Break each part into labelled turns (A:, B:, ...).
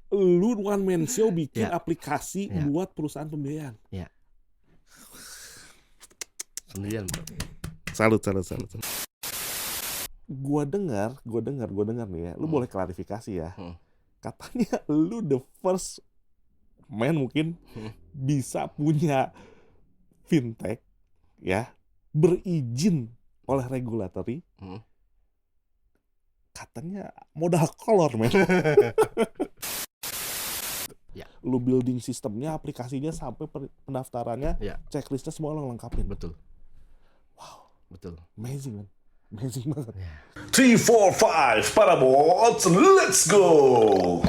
A: Lu one man show bikin
B: Ya.
A: aplikasi
B: Ya.
A: buat perusahaan pembiayaan.
B: Ya. Sendirian bro.
A: Salut. Gua dengar nih ya. Lu boleh klarifikasi ya. Katanya lu the first man mungkin bisa punya fintech ya, berizin oleh regulatory. Katanya modal kolor, men.
B: Ya.
A: Lu building sistemnya, aplikasinya sampai pendaftarannya,
B: Ya.
A: checklistnya semua lu lengkapin.
B: Betul.
A: Wow,
B: Betul.
A: amazing, man. Amazing banget.
C: 3, 4, 5, Parabot, let's go!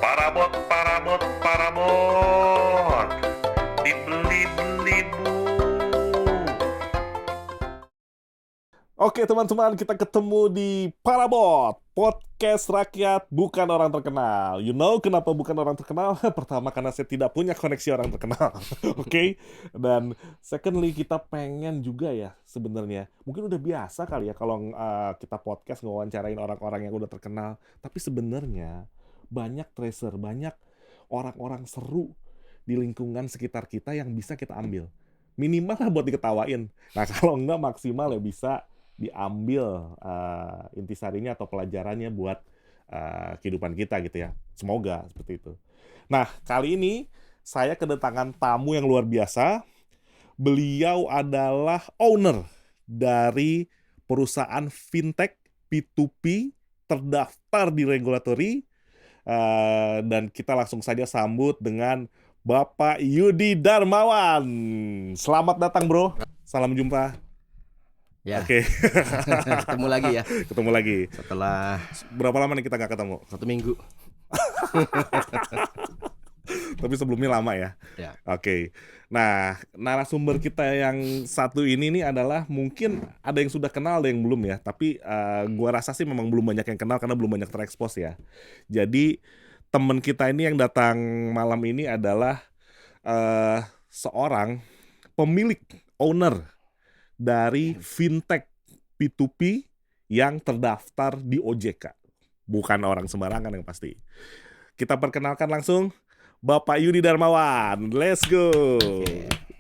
C: Parabot. Dibeli bu.
A: Oke teman-teman, kita ketemu di Parabot, podcast rakyat bukan orang terkenal. You know kenapa bukan orang terkenal? Pertama, karena saya tidak punya koneksi orang terkenal. Oke? Dan secondly, kita pengen juga ya sebenarnya. Mungkin udah biasa kali ya kalau kita podcast ngewawancarain orang-orang yang udah terkenal. Tapi sebenarnya banyak tracer, banyak orang-orang seru di lingkungan sekitar kita yang bisa kita ambil. Minimal lah buat diketawain. Nah kalau enggak maksimal ya bisa diambil intisarinya atau pelajarannya buat kehidupan kita gitu ya. Semoga seperti itu. Nah, kali ini saya kedatangan tamu yang luar biasa. Beliau adalah owner dari perusahaan fintech P2P terdaftar di regulatory. Dan kita langsung saja sambut dengan Bapak Yudi Darmawan. Selamat datang, bro. Salam jumpa.
B: Ya.
A: Oke.
B: Ketemu lagi ya.
A: Ketemu lagi.
B: Setelah
A: Berapa lama nih kita nggak ketemu?
B: 1 minggu.
A: Tapi sebelumnya lama ya.
B: Ya.
A: Oke. Nah, narasumber kita yang satu ini nih adalah mungkin ada yang sudah kenal, ada yang belum ya. Tapi gua rasa sih memang belum banyak yang kenal karena belum banyak terekspos ya. Jadi teman kita ini yang datang malam ini adalah seorang pemilik, owner dari fintech P2P yang terdaftar di OJK. Bukan orang sembarangan yang pasti. Kita perkenalkan langsung Bapak Yudi Darmawan. Let's go.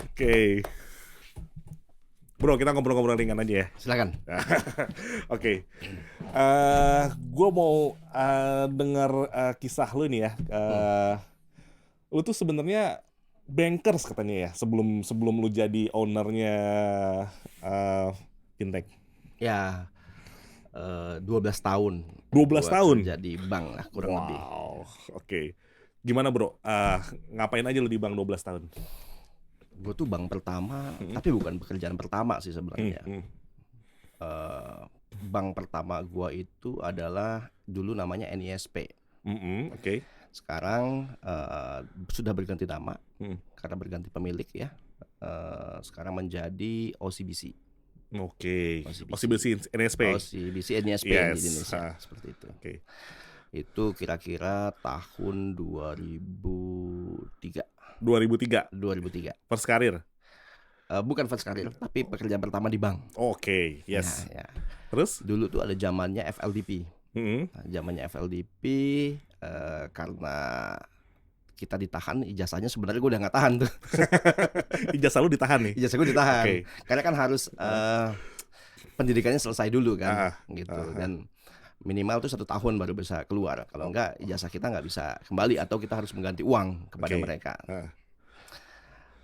A: Oke. Bro, kita ngobrol-ngobrol ringan aja ya.
B: Silakan.
A: Oke. Gue mau dengar kisah lu nih ya. Lu tuh sebenarnya bankers katanya ya sebelum lu jadi ownernya fintech.
B: Ya. 12 tahun.
A: 12 tahun?
B: Jadi bank lah kurang lebih.
A: Wow. Oke. Gimana bro? Ngapain aja lu di bank 12 tahun?
B: Gue tuh bank pertama, tapi bukan pekerjaan pertama sih sebenarnya. Bank pertama gue itu adalah dulu namanya NISP.
A: Oke.
B: Sekarang sudah berganti nama karena berganti pemilik ya. Sekarang menjadi OCBC.
A: Oke. OCBC NSP.
B: OCBC NSP
A: Yes.
B: di Indonesia seperti itu.
A: Oke.
B: Itu kira-kira tahun 2003.
A: 2003. First career.
B: Bukan first career, tapi pekerjaan pertama di bank.
A: Oke, yes.
B: Ya.
A: Terus?
B: Dulu tuh ada zamannya FLDP. Nah, zamannya FLDP karena kita ditahan, ijazahnya sebenarnya gue udah nggak tahan tuh.
A: Ijazah lu ditahan nih?
B: Ijazah gue ditahan.
A: Oke.
B: Karena kan harus pendidikannya selesai dulu kan, gitu. Dan minimal tuh 1 tahun baru bisa keluar. Kalau enggak, ijazah kita nggak bisa kembali atau kita harus mengganti uang kepada mereka.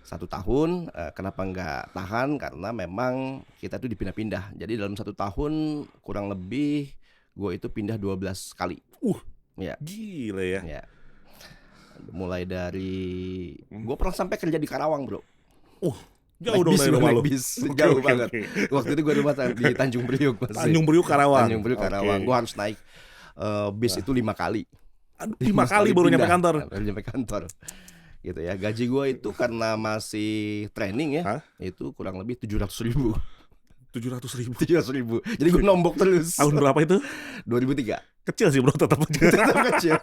B: 1 tahun, kenapa nggak tahan? Karena memang kita tuh dipindah-pindah. Jadi dalam 1 tahun kurang lebih gue itu pindah 12 kali. Ya.
A: Gila ya.
B: Ya. Mulai dari gue pernah sampai kerja di Karawang, bro.
A: Jauh dong dari rumah lu.
B: Jauh banget. Waktu itu gue rumah di Tanjung Priuk masih.
A: Tanjung Priuk Karawang.
B: Tanjung Priuk Karawang. Gue harus naik bis itu 5 kali.
A: 5 kali baru nyampe kantor.
B: Baru nyampe kantor. Gitu ya. Gaji gue itu karena masih training ya, itu kurang lebih 700.000.
A: 700.000.
B: Jadi gue nombok terus.
A: Tahun berapa itu?
B: 2003.
A: Kecil sih bro, tetap aja.
B: Kecil.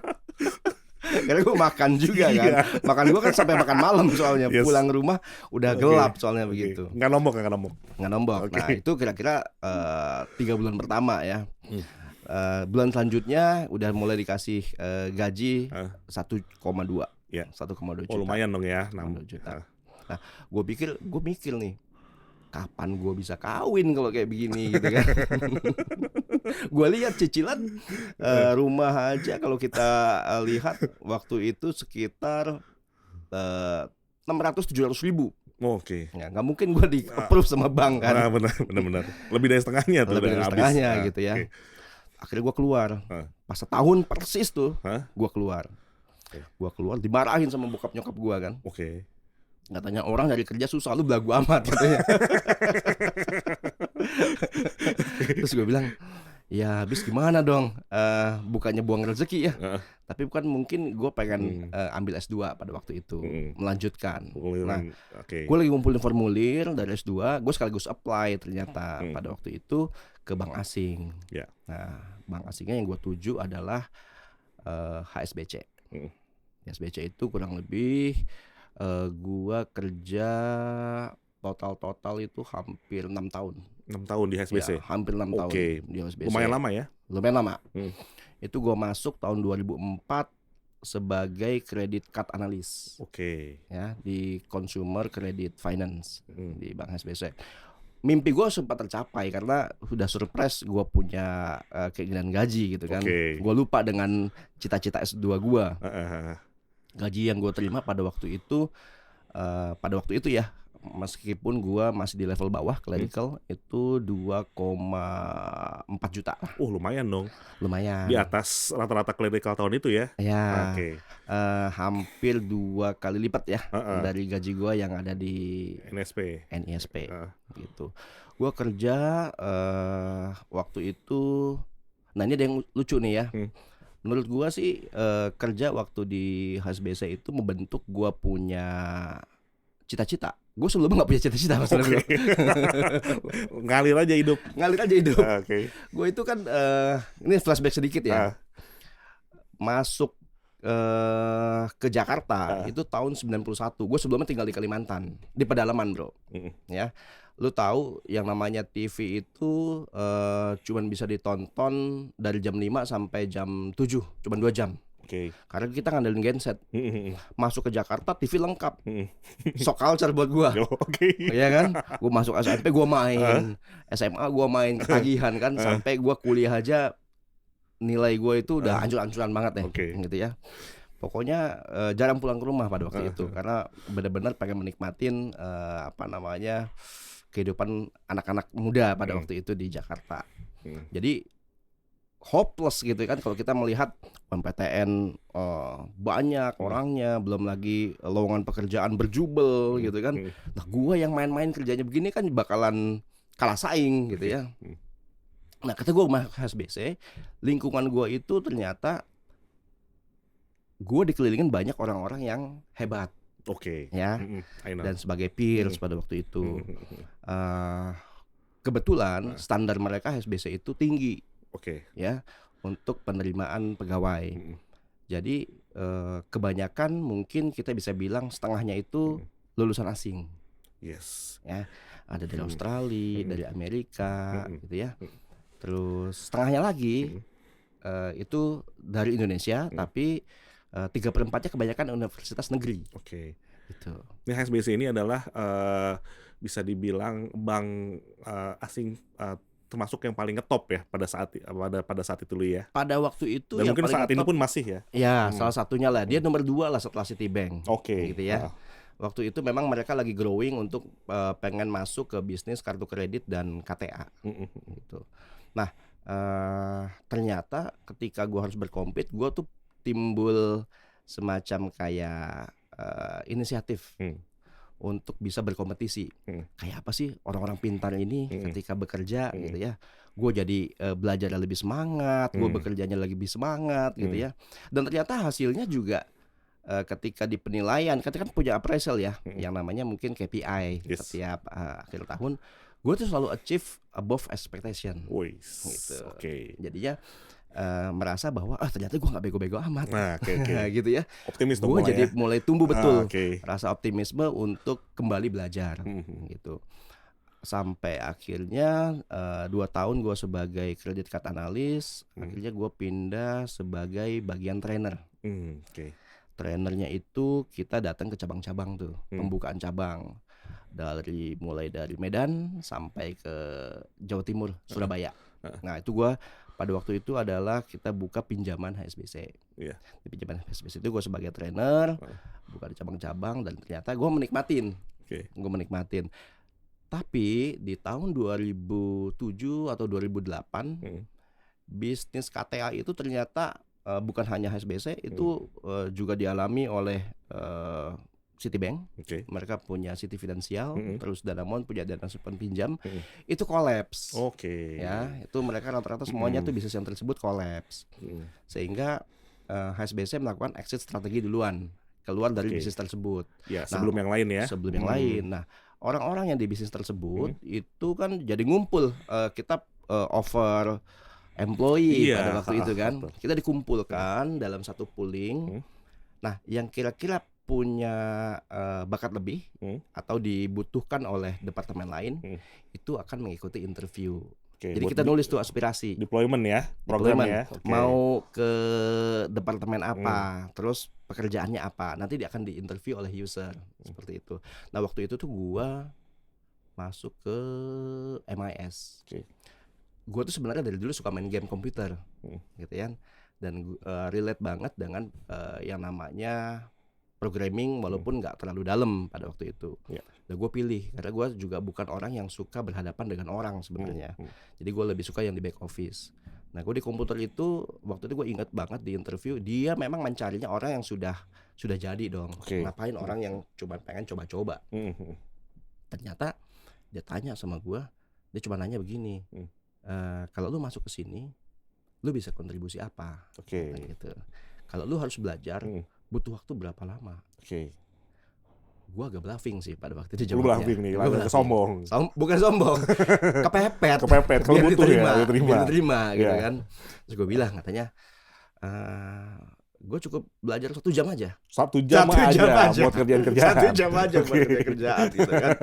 B: Karena gue makan juga kan. Makan gue kan sampai makan malam soalnya.
A: Yes.
B: Pulang rumah udah gelap soalnya begitu.
A: Nggak nombok.
B: Nggak nombok. Nah itu kira-kira 3 bulan pertama ya. bulan selanjutnya udah mulai dikasih gaji 1,2
A: Ya.
B: 1,2 juta.
A: Oh lumayan dong ya.
B: 1,2 juta. Nah, gue mikir nih, kapan gue bisa kawin kalau kayak begini gitu kan? Gue lihat cicilan rumah aja kalau kita lihat waktu itu sekitar 600-700 ribu.
A: Oke.
B: Ya, nggak mungkin gue di approve sama bank kan?
A: Nah, benar. Lebih dari setengahnya tuh.
B: Lebih dari
A: udah
B: setengahnya
A: habis.
B: gitu ya.
A: Oke.
B: Akhirnya gue keluar. Pas setahun persis tuh, gue keluar. Gue keluar dimarahin sama bokap nyokap gue kan.
A: Oke.
B: Katanya orang dari kerja susah, lu belagu amat katanya. Terus gue bilang, ya habis gimana dong, bukannya buang rezeki ya, tapi bukan, mungkin gue pengen ambil S2 pada waktu itu, melanjutkan. Nah, gue lagi ngumpulin formulir dari S2, gue sekaligus apply ternyata pada waktu itu ke bank asing. Nah, bank asingnya yang gue tuju adalah HSBC. HSBC itu kurang lebih gua kerja total itu hampir 6 tahun.
A: 6 tahun di HSBC.
B: Ya, hampir 6 tahun di HSBC.
A: Lumayan lama ya?
B: Lumayan lama. Itu gua masuk tahun 2004 sebagai credit card analyst. Ya, di Consumer Credit Finance di Bank HSBC. Mimpi gue sempat tercapai karena sudah surprise gue punya keinginan gaji gitu kan. Gue lupa dengan cita-cita S2 gue. Gaji yang gue terima pada waktu itu ya, meskipun gue masih di level bawah clerical, itu 2,4 juta.
A: Lumayan dong.
B: Lumayan.
A: Di atas rata-rata clerical tahun itu ya?
B: Ya. Hampir 2 kali lipat ya dari gaji gue yang ada di NISP gitu. Gue kerja waktu itu. Nah ini ada yang lucu nih ya. Menurut gua sih kerja waktu di HSBC itu membentuk gua punya cita-cita. Gue sebelumnya nggak punya cita-cita maksudnya.
A: Ngalir aja hidup.
B: Gue itu kan ini flashback sedikit ya. Masuk ke Jakarta itu tahun 91. Gue sebelumnya tinggal di Kalimantan, di pedalaman bro. Ya. Lu tahu yang namanya TV itu cuman bisa ditonton dari jam 5 sampai jam 7, cuman 2 jam. Karena kita ngandelin genset. Masuk ke Jakarta TV lengkap. Shock culture buat gua. Iya kan? Gua masuk SMP gua main, SMA gua main ketagihan kan, sampai gua kuliah aja nilai gua itu udah hancur-hancuran banget deh. Gitu ya. Pokoknya jarang pulang ke rumah pada waktu itu karena benar-benar pengen menikmatin kehidupan anak-anak muda pada waktu itu di Jakarta. Jadi hopeless gitu kan kalau kita melihat PTN banyak orangnya, belum lagi lowongan pekerjaan berjubel gitu kan. Nah, gua yang main-main kerjanya begini kan bakalan kalah saing gitu ya. Nah, kata gua masuk HSBC, lingkungan gua itu ternyata gua dikelilingin banyak orang-orang yang hebat. Ya, dan sebagai peers pada waktu itu, kebetulan standar mereka HSBC itu tinggi, ya, untuk penerimaan pegawai. Jadi kebanyakan mungkin kita bisa bilang setengahnya itu lulusan asing, ya, ada dari Australia, dari Amerika, gitu ya. Terus setengahnya lagi itu dari Indonesia, tapi 3/4-nya kebanyakan universitas negeri. Gitu.
A: Ini HSBC ini adalah bisa dibilang bank asing termasuk yang paling ngetop ya pada saat itu lu ya.
B: Pada waktu itu
A: dan
B: yang
A: mungkin
B: paling
A: saat ini pun masih ya.
B: Ya, salah satunya lah. Dia nomor 2 lah setelah Citibank. Gitu ya. Waktu itu memang mereka lagi growing untuk pengen masuk ke bisnis kartu kredit dan KTA. Gitu. Nah, ternyata ketika gua harus berkompet, gua tuh timbul semacam kayak inisiatif untuk bisa berkompetisi. Kayak apa sih orang-orang pintar ini ketika bekerja gitu ya. Gue jadi belajar lebih semangat, gue bekerjanya lebih semangat gitu ya. Dan ternyata hasilnya juga ketika di penilaian, kita kan punya appraisal ya, yang namanya mungkin KPI setiap akhir tahun. Gue tuh selalu achieve above expectation. Gitu. Jadinya merasa bahwa ternyata gue nggak bego-bego amat, gitu ya.
A: Optimis
B: gue jadi mulai tumbuh betul,
A: okay.
B: rasa optimisme untuk kembali belajar, gitu. Sampai akhirnya 2 tahun gue sebagai credit card analis, akhirnya gue pindah sebagai bagian trainer.
A: Oke.
B: Trainernya itu kita datang ke cabang-cabang tuh, pembukaan cabang mulai dari Medan sampai ke Jawa Timur, Surabaya. Nah itu gue pada waktu itu adalah kita buka pinjaman HSBC.
A: Iya.
B: Di pinjaman HSBC itu gue sebagai trainer, buka di cabang-cabang, dan ternyata gue menikmatin.
A: Oke.
B: Gue menikmatin. Tapi di tahun 2007 atau 2008 bisnis KTA itu ternyata bukan hanya HSBC, itu juga dialami oleh Citibank. Mereka punya Citi Finansial, terus Danamon punya Dana Simpan Pinjam, itu kolaps. Ya, itu mereka rata-rata semuanya tuh bisnis yang tersebut kolaps. Sehingga HSBC melakukan exit strategi duluan, keluar dari bisnis tersebut.
A: Ya, sebelum yang lain ya.
B: Sebelum yang lain. Nah, orang-orang yang di bisnis tersebut itu kan jadi ngumpul, kita over employee pada waktu itu kan. Kita dikumpulkan dalam satu pooling. Nah, yang kira-kira punya bakat lebih atau dibutuhkan oleh departemen lain itu akan mengikuti interview. Jadi kita nulis tuh aspirasi
A: deployment ya, programnya.
B: Mau ke departemen apa, terus pekerjaannya apa, nanti dia akan diinterview oleh user seperti itu. Nah waktu itu tuh gua masuk ke MIS. Gua tuh sebenarnya dari dulu suka main game komputer, gitu kan, dan relate banget dengan yang namanya programming walaupun nggak terlalu dalam pada waktu itu. Dan gue pilih karena gue juga bukan orang yang suka berhadapan dengan orang sebenarnya. Jadi gue lebih suka yang di back office. Nah gue di komputer itu waktu itu gue ingat banget di interview dia memang mencarinya orang yang sudah jadi dong. Ngapain orang yang cuma pengen coba-coba. Ternyata dia tanya sama gue, dia cuma nanya begini, kalau lu masuk ke sini, lu bisa kontribusi apa? Gitu. Kalau lu harus belajar, butuh waktu berapa lama? Gua agak bluffing sih pada waktu itu jawabnya.
A: Lu bluffing nih, agak sombong.
B: Bukan sombong, kepepet.
A: Kalau butuh ya,
B: diterima gitu kan. Terus gue bilang katanya, gue cukup belajar 1 jam aja.
A: 1 jam aja buat kerjaan-kerjaan.
B: 1 jam aja buat kerjaan gitu kan.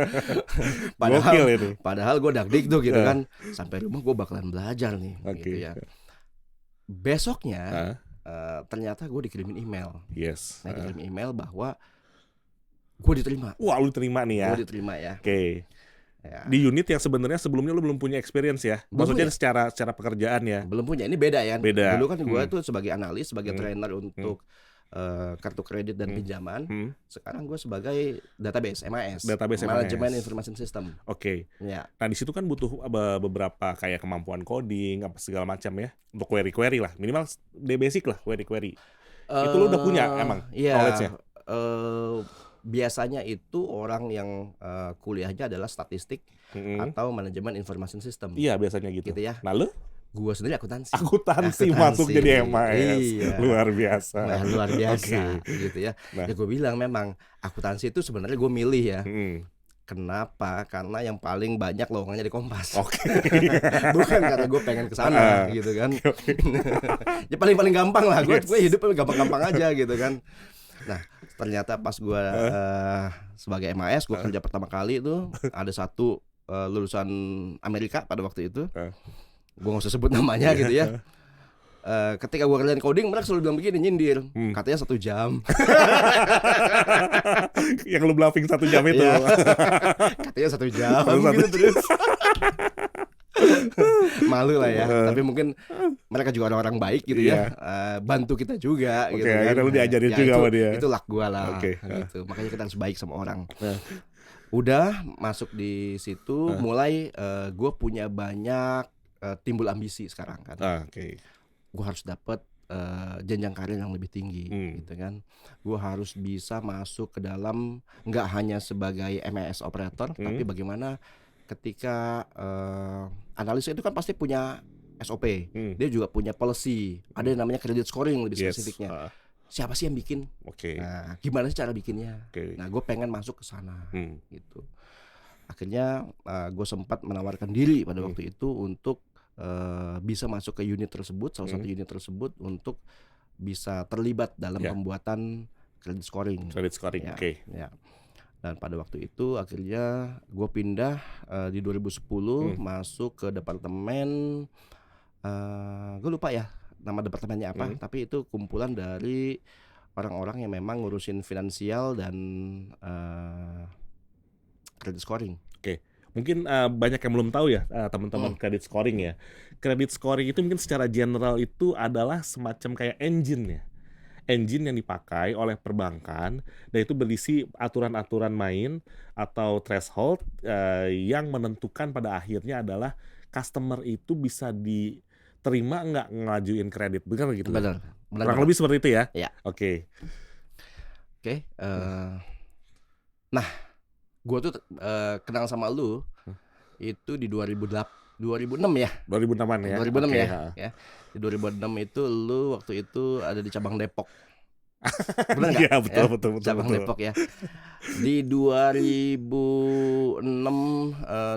B: Padahal gue dakdik tuh gitu kan. Sampai rumah gue bakalan belajar nih gitu ya. Besoknya ternyata gue dikirimin email. Dikirimin email bahwa gue diterima.
A: Wah, lu terima nih ya.
B: Gue diterima ya. Ya.
A: Di unit yang sebenarnya sebelumnya lu belum punya experience ya. Maksudnya secara pekerjaan ya.
B: Belum punya. Ini beda ya.
A: Beda.
B: Dulu kan gue tuh sebagai analis, sebagai trainer untuk kartu kredit dan pinjaman. Sekarang gue sebagai database MIS. Manajemen Information System. Ya.
A: Nah di situ kan butuh beberapa kayak kemampuan coding apa segala macam ya, untuk query lah, minimal basic lah query. Itu lu udah punya emang knowledge-nya?
B: Biasanya itu orang yang kuliahnya adalah statistik atau manajemen information system.
A: Iya biasanya gitu ya. Nah lu?
B: Gua sendiri akuntansi
A: masuk jadi MIS. Luar biasa.
B: Luar biasa gitu ya. Ya gue bilang memang akuntansi itu sebenarnya gue milih ya. Kenapa? Karena yang paling banyak lowongannya di Kompas. Bukan karena gue pengen kesana gitu kan. Ya paling gampang lah. Gue hidup gampang-gampang aja gitu kan. Nah ternyata pas gue sebagai MIS, gue kerja pertama kali itu ada satu lulusan Amerika pada waktu itu. Gue gak usah sebut namanya gitu ya. Ketika gue kerjain coding, mereka selalu bilang begini, nyindir, katanya 1 jam.
A: Yang lu bluffing 1 jam itu.
B: Katanya 1 jam gitu terus. Malu lah ya. Tapi mungkin mereka juga orang-orang baik gitu ya. Bantu kita juga gitu kan.
A: Lu diajarin juga sama dia.
B: Itu luck gue lah gitu. Makanya kita harus baik sama orang. Udah masuk di situ, mulai gue punya banyak timbul ambisi sekarang kan. Gue harus dapat jenjang karir yang lebih tinggi gitu kan. Gue harus bisa masuk ke dalam, nggak hanya sebagai MIS operator, tapi bagaimana ketika analis itu kan pasti punya SOP. Dia juga punya policy. Ada yang namanya credit scoring lebih spesifiknya. Siapa sih yang bikin? Nah, gimana sih cara bikinnya? Nah, gue pengen masuk ke sana gitu. Akhirnya gue sempat menawarkan diri pada waktu itu untuk bisa masuk ke unit tersebut, salah satu unit tersebut, untuk bisa terlibat dalam pembuatan credit scoring.
A: Ya.
B: Dan pada waktu itu akhirnya gue pindah di 2010 masuk ke departemen, gue lupa ya nama departemennya apa, tapi itu kumpulan dari orang-orang yang memang ngurusin finansial dan credit scoring.
A: Oke. Mungkin banyak yang belum tahu ya teman-teman credit scoring ya. Credit scoring itu mungkin secara general itu adalah semacam kayak engine ya. Engine yang dipakai oleh perbankan dan itu berisi aturan-aturan main atau threshold yang menentukan pada akhirnya adalah customer itu bisa diterima nggak ngajuin kredit, benar gitu?
B: Benar.
A: Kurang lebih seperti itu ya?
B: Ya.
A: Oke.
B: Nah, gue tuh kenal sama lu itu di 2006 ya.
A: 2006-an ya?
B: 2006
A: Oke,
B: ya. Di 2006 itu lu waktu itu ada di cabang Depok. Benar nggak?
A: Iya, betul.
B: Cabang Depok ya. Di 2006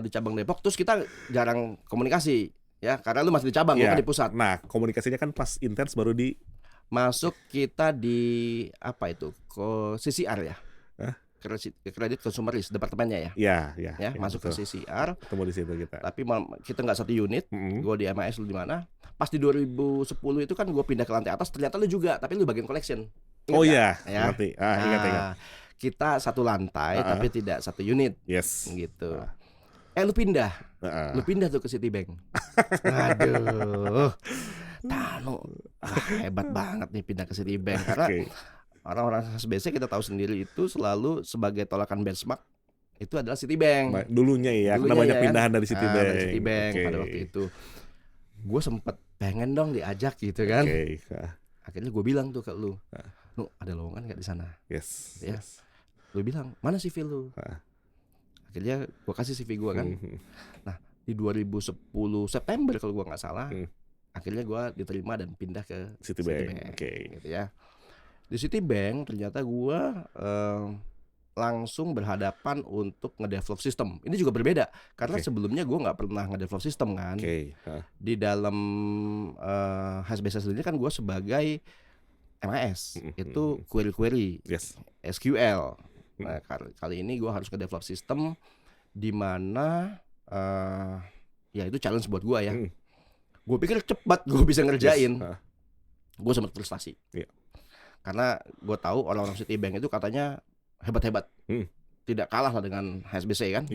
B: di cabang Depok, terus kita jarang komunikasi ya, karena lu masih di cabang, gua kan di pusat.
A: Nah, komunikasinya kan pas intens baru di
B: Masuk kita di apa itu? CCR ya. Kredit Consumer Risk departemennya ya.
A: Ya,
B: Masuk
A: betul.
B: ke CCR.
A: Ketemu di situ kita.
B: Tapi kita nggak satu unit. Gue di MAS, lu di mana? Pas di 2010 itu kan gue pindah ke lantai atas, ternyata lu juga, tapi lu bagian collection.
A: Oh iya,
B: ya?
A: ngerti. Ingat.
B: Kita satu lantai tapi tidak satu unit.
A: Yes.
B: Gitu. Lu pindah. Lu pindah tuh ke Citibank. Aduh. Tano. Hebat banget nih pindah ke Citibank karena orang-orang HSBC kita tahu sendiri itu selalu sebagai tolakan benchmark itu adalah Citibank.
A: Dulunya ya, karena banyak pindahan dari Citibank.
B: Dari Citibank pada waktu itu. Gue sempet pengen dong diajak gitu kan. Akhirnya gue bilang tuh ke lu, ada lowongan nggak di sana?
A: Yes.
B: Lu bilang, mana CV lu? Akhirnya gue kasih CV gue kan. Nah di 2010 September kalau gue nggak salah, akhirnya gue diterima dan pindah ke Citibank. Gitu ya. Di Citibank ternyata gue langsung berhadapan untuk ngedevelop sistem. Ini juga berbeda karena sebelumnya gue nggak pernah ngedevelop sistem kan. Di dalam HSBC sendiri kan gue sebagai MAS itu query SQL. Nah kali ini gue harus ngedevelop sistem di mana ya itu challenge buat gue ya. Gue pikir cepat gue bisa ngerjain. Gue sempat frustasi. Karena gue tahu orang-orang Citibank itu katanya hebat-hebat, tidak kalah lah dengan HSBC kan.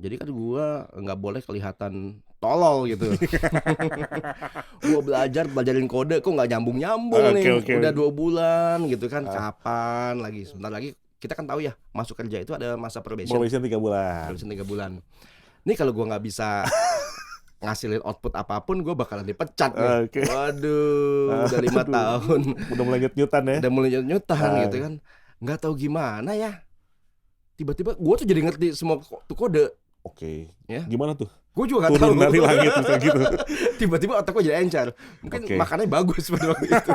B: Jadi kan gue nggak boleh kelihatan tolol gitu. Gue belajarin kode, kok nggak nyambung nih. Udah 2 bulan gitu kan. Kapan lagi? Sebentar lagi kita kan tahu ya masuk kerja itu ada masa probation
A: 3 bulan.
B: Probation 3 bulan. Ini kalau gue nggak bisa ngasilin output apapun, gue bakalan dipecat nih. Waduh, udah 5 tahun.
A: Udah mulai nyut-nyutan ya.
B: Udah mulai nyut-nyutan gitu kan. Nggak tahu gimana ya. Tiba-tiba gue tuh jadi ngerti semua kode. Ya.
A: Gimana tuh?
B: Gue juga nggak tahu.
A: Turun dari langit gitu.
B: Tiba-tiba otak gue jadi encer. Mungkin makannya bagus pada waktu itu.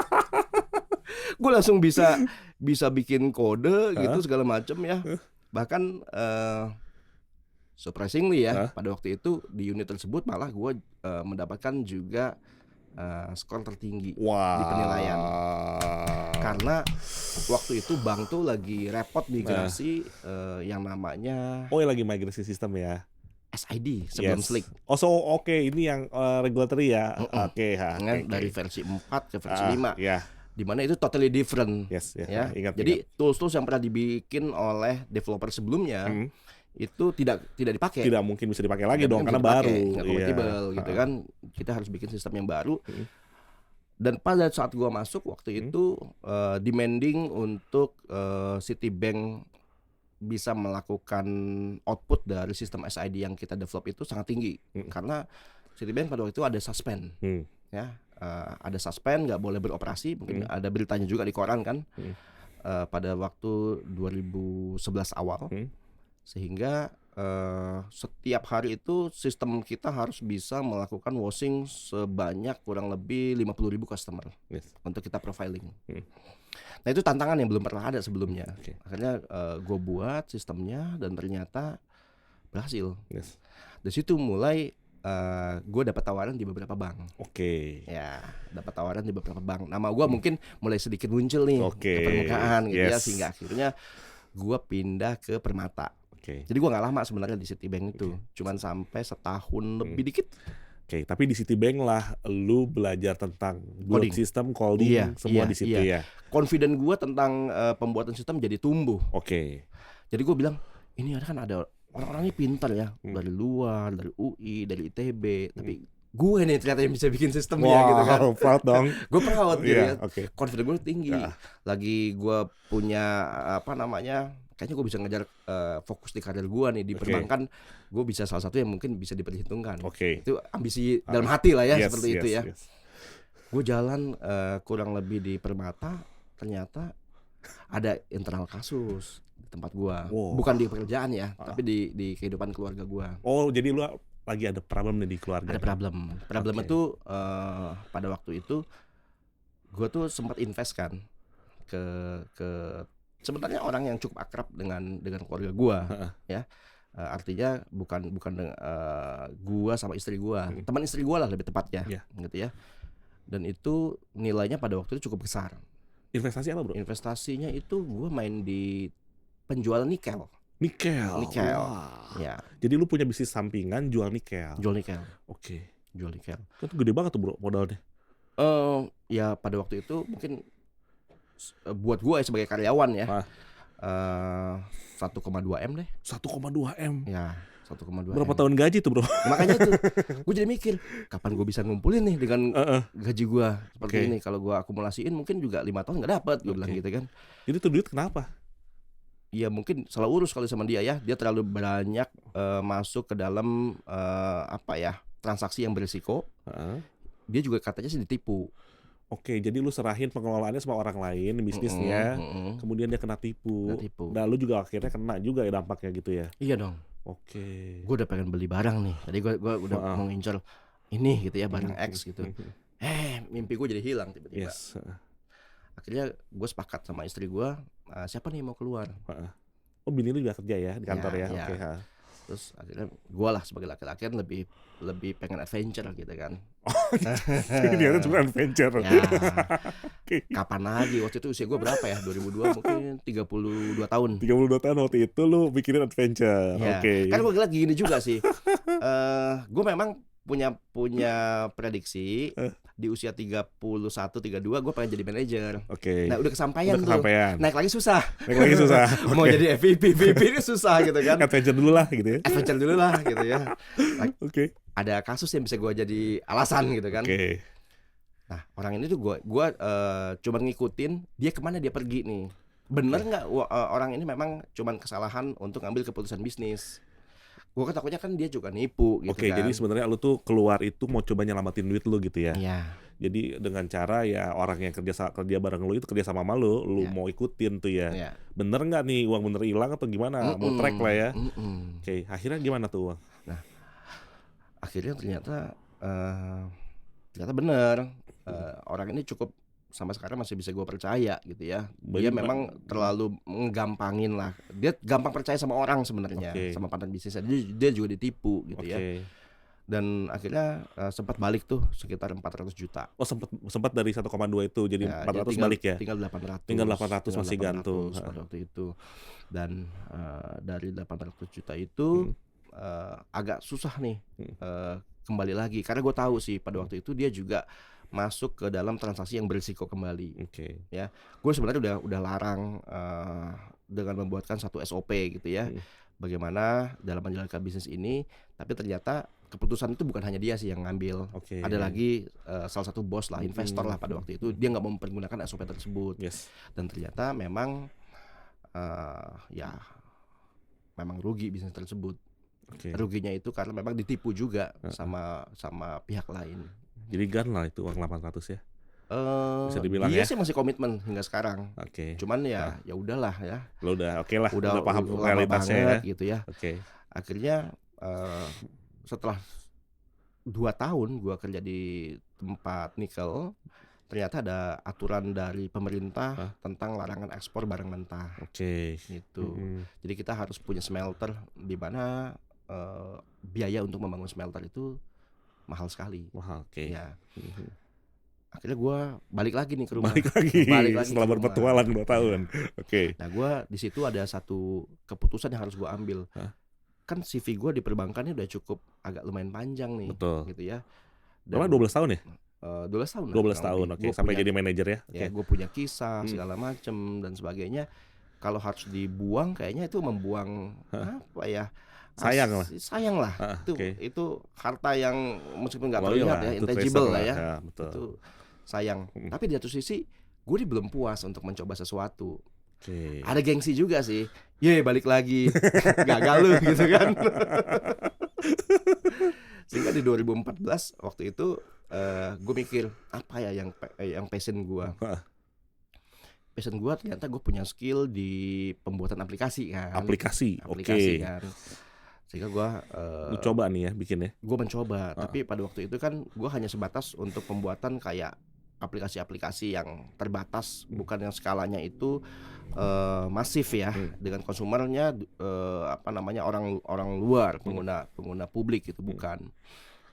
B: Gue langsung bisa bikin kode gitu segala macam ya. Bahkan surprisingly ya, pada waktu itu di unit tersebut malah gue mendapatkan juga skor tertinggi di penilaian. Karena waktu itu bank tuh lagi repot migrasi yang namanya
A: lagi migrasi sistem ya.
B: SID sebelum Slick.
A: Ini yang regulatory ya.
B: Dari versi 4 ke versi 5. Di mana itu totally different.
A: Ya.
B: Jadi tools-tools yang pernah dibikin oleh developer sebelumnya itu tidak dipakai.
A: Tidak mungkin bisa dipakai lagi dong karena baru.
B: Nggak compatible gitu kan. Kita harus bikin sistem yang baru. Dan pada saat gua masuk waktu itu demanding untuk Citibank bisa melakukan output dari sistem SID yang kita develop itu sangat tinggi. Karena Citibank pada waktu itu ada suspend. Ya, ada suspend, nggak boleh beroperasi. Mungkin ada beritanya juga di koran kan. Pada waktu 2011 awal. Sehingga setiap hari itu sistem kita harus bisa melakukan washing sebanyak kurang lebih 50.000 customer untuk kita profiling. Nah itu tantangan yang belum pernah ada sebelumnya. Akhirnya gue buat sistemnya dan ternyata berhasil. Dari situ mulai gue dapat tawaran di beberapa bank. Ya, dapat tawaran di beberapa bank. Nama gue mungkin mulai sedikit muncul nih ke permukaan gitu ya, sehingga akhirnya gue pindah ke Permata.
A: Oke.
B: Jadi gue nggak lama sebenarnya di Citibank itu, cuman sampai setahun lebih dikit.
A: Oke, tapi di Citibank lah lu belajar tentang build
B: Coding.
A: system, coding, semua di situ ya.
B: Confident gue tentang pembuatan sistem jadi tumbuh.
A: Oke.
B: Jadi gue bilang, ini kan ada orang-orang ini pintar ya, dari luar, dari UI, dari ITB, tapi gue nih ternyata yang bisa bikin sistemnya gitu kan.
A: Proud dong.
B: Gue proud gitu
A: Iya,
B: ya.
A: oke.
B: Confident gue tinggi.
A: Ya.
B: Lagi gue punya kayaknya gue bisa ngejar fokus di karir gue nih di
A: Oke.
B: perbankan. Gue bisa salah satu yang mungkin bisa diperhitungkan.
A: Oke.
B: Itu ambisi dalam hati lah ya,
A: Yes,
B: seperti itu
A: yes,
B: ya.
A: yes.
B: Gue jalan kurang lebih di Permata, ternyata ada internal kasus di tempat gue.
A: Wow.
B: Bukan di pekerjaan ya, tapi di kehidupan keluarga gue.
A: Oh, jadi lu lagi ada problem nih di keluarga.
B: Ada problem. Problem
A: Oke.
B: itu pada waktu itu gue tuh sempat invest kan ke sebenarnya orang yang cukup akrab dengan keluarga gue, ya. Artinya bukan gue sama istri gue, teman istri gue lah lebih tepatnya,
A: Iya.
B: gitu ya. Dan itu nilainya pada waktu itu cukup besar.
A: Investasi apa, Bro?
B: Investasinya itu gue main di penjualan nikel.
A: Nikel.
B: Nikel.
A: Wah.
B: Ya,
A: Jadi lu punya bisnis sampingan jual nikel.
B: jual nikel,
A: Oke.
B: jual nikel.
A: Kan itu gede banget tuh, Bro, modalnya.
B: Ya pada waktu itu mungkin buat gue sebagai karyawan ya, 1,2 M deh.
A: 1,2 M.
B: Ya, 1,2
A: Berapa
B: M.
A: tahun gaji tuh, Bro?
B: Makanya tuh gue jadi mikir, kapan gue bisa ngumpulin nih dengan gaji gue seperti
A: Oke.
B: ini. Kalau gue akumulasiin mungkin juga 5 tahun nggak dapat, gue bilang
A: Oke.
B: gitu kan.
A: Jadi tuh duit kenapa?
B: Ya mungkin salah urus kali sama dia ya. Dia terlalu banyak masuk ke dalam transaksi yang berisiko.
A: Heeh.
B: Dia juga katanya sih ditipu.
A: Oke, jadi lu serahin pengelolaannya sama orang lain, bisnisnya. Kemudian dia kena tipu.
B: Kena tipu.
A: Nah, lu juga akhirnya kena juga ya dampaknya gitu ya.
B: Iya dong.
A: Oke.
B: Gue udah pengen beli barang nih. Tadi gue udah mau ngincer ini gitu ya, barang X gitu. Mimpi gue jadi hilang tiba-tiba.
A: Yes.
B: Akhirnya gue sepakat sama istri gue, siapa nih yang mau keluar?
A: Oh, bini lu juga kerja ya di kantor ya?
B: Ya.
A: Oke.
B: Terus akhirnya gue lah sebagai laki-laki kan lebih pengen adventure gitu kan.
A: Dia tuh cuma adventure.
B: Ya, kapan lagi, waktu itu usia gue berapa ya, 2002 mungkin 32 tahun.
A: 32 tahun waktu itu lu mikirin adventure.
B: Ya.
A: Oke.
B: Kan gue lagi gini juga sih. Gue memang punya prediksi di usia 31, 32 gue pengen jadi manajer.
A: Oke.
B: Nah udah kesampaian
A: Udah
B: tuh.
A: kesampaian.
B: Naik lagi susah.
A: Naik lagi susah.
B: Mau
A: Oke.
B: jadi VP ini susah gitu kan.
A: Adventure dulu lah gitu ya.
B: Adventure dulu lah gitu ya.
A: Oke.
B: Ada kasus yang bisa gue jadi alasan gitu kan.
A: Oke.
B: Nah orang ini tuh gue cuma ngikutin dia kemana dia pergi nih. Bener nggak orang ini memang cuman kesalahan untuk ngambil keputusan bisnis. Gue kan takutnya kan dia juga nipu gitu
A: Oke,
B: kan.
A: jadi sebenarnya lu tuh keluar itu mau coba nyelamatin duit lu gitu ya.
B: Iya.
A: Jadi dengan cara ya orang yang kerja bareng lu itu kerja sama lu
B: Iya.
A: mau ikutin tuh ya.
B: Iya.
A: Bener nggak nih uang bener hilang atau gimana? Mau track lah ya.
B: Mm-mm.
A: Oke, akhirnya gimana tuh uang?
B: Akhirnya ternyata bener. Orang ini cukup sampai sekarang masih bisa gue percaya gitu ya. Dia memang terlalu menggampangin lah. Dia gampang percaya sama orang sebenarnya,
A: Oke.
B: sama partner bisnisnya. Dia juga ditipu gitu
A: Oke.
B: ya. Dan akhirnya sempat balik tuh sekitar 400 juta.
A: Oh, sempat dari 1,2 itu jadi
B: Ya,
A: 400
B: dia
A: balik ya.
B: Tinggal 800.
A: Tinggal 800 masih
B: 800
A: gantung.
B: pada waktu itu. Dan dari 800 juta itu agak susah nih kembali lagi. Karena gue tahu sih pada waktu itu dia juga masuk ke dalam transaksi yang berisiko kembali.
A: Oke.
B: Ya, gue sebenarnya udah larang dengan membuatkan satu SOP gitu ya. Bagaimana dalam menjalankan bisnis ini, tapi ternyata keputusan itu bukan hanya dia sih yang ngambil.
A: Oke.
B: Ada lagi salah satu bos lah, investor lah pada waktu itu, dia nggak mau mempergunakan SOP tersebut.
A: Yes.
B: Dan ternyata memang ya memang rugi bisnis tersebut.
A: Oke.
B: Ruginya itu karena memang ditipu juga sama pihak lain.
A: Jadi gan lah itu uang 800 ya. Bisa dibilang
B: Dia
A: ya.
B: sih masih komitmen hingga sekarang.
A: Oke.
B: Cuman ya udahlah ya.
A: Lo udah oke lah,
B: Udah
A: paham
B: lama
A: realitasnya ya.
B: banget gitu ya.
A: Oke.
B: Akhirnya setelah 2 tahun gua kerja di tempat nikel, ternyata ada aturan dari pemerintah tentang larangan ekspor barang mentah
A: Oke.
B: gitu. Jadi kita harus punya smelter di mana biaya untuk membangun smelter itu mahal sekali.
A: Wah, oke.
B: Ya. akhirnya gue balik lagi nih ke rumah.
A: Balik lagi setelah
B: ke rumah.
A: berpetualang 2 tahun. Oke.
B: Nah gue di situ ada satu keputusan yang harus gue ambil. Kan CV gue di perbankan ini udah cukup agak lumayan panjang nih.
A: Betul.
B: Gitu ya.
A: Berapa 12 tahun ya?
B: 12 tahun.
A: 12 tahun, oke. Sampai jadi manajer ya.
B: Ya, gue punya kisah segala macem dan sebagainya. Kalau harus dibuang, kayaknya itu membuang apa ya? Sayang lah. Itu harta yang meskipun nggak terlihat ya, intangible lah ya.
A: Betul.
B: Itu sayang. Tapi di satu sisi, gue belum puas untuk mencoba sesuatu. Ada gengsi juga sih. Balik lagi. Gagal lu gitu kan. Sehingga di 2014 waktu itu gue mikir apa ya yang passion gue. Passion gue ternyata gue punya skill di pembuatan aplikasi kan.
A: Aplikasi
B: kan. Sehingga gue
A: lu coba nih ya bikin ya.
B: Gue mencoba, tapi pada waktu itu kan gue hanya sebatas untuk pembuatan kayak aplikasi-aplikasi yang terbatas, bukan yang skalanya itu masif ya, dengan konsumernya orang luar, pengguna publik itu bukan.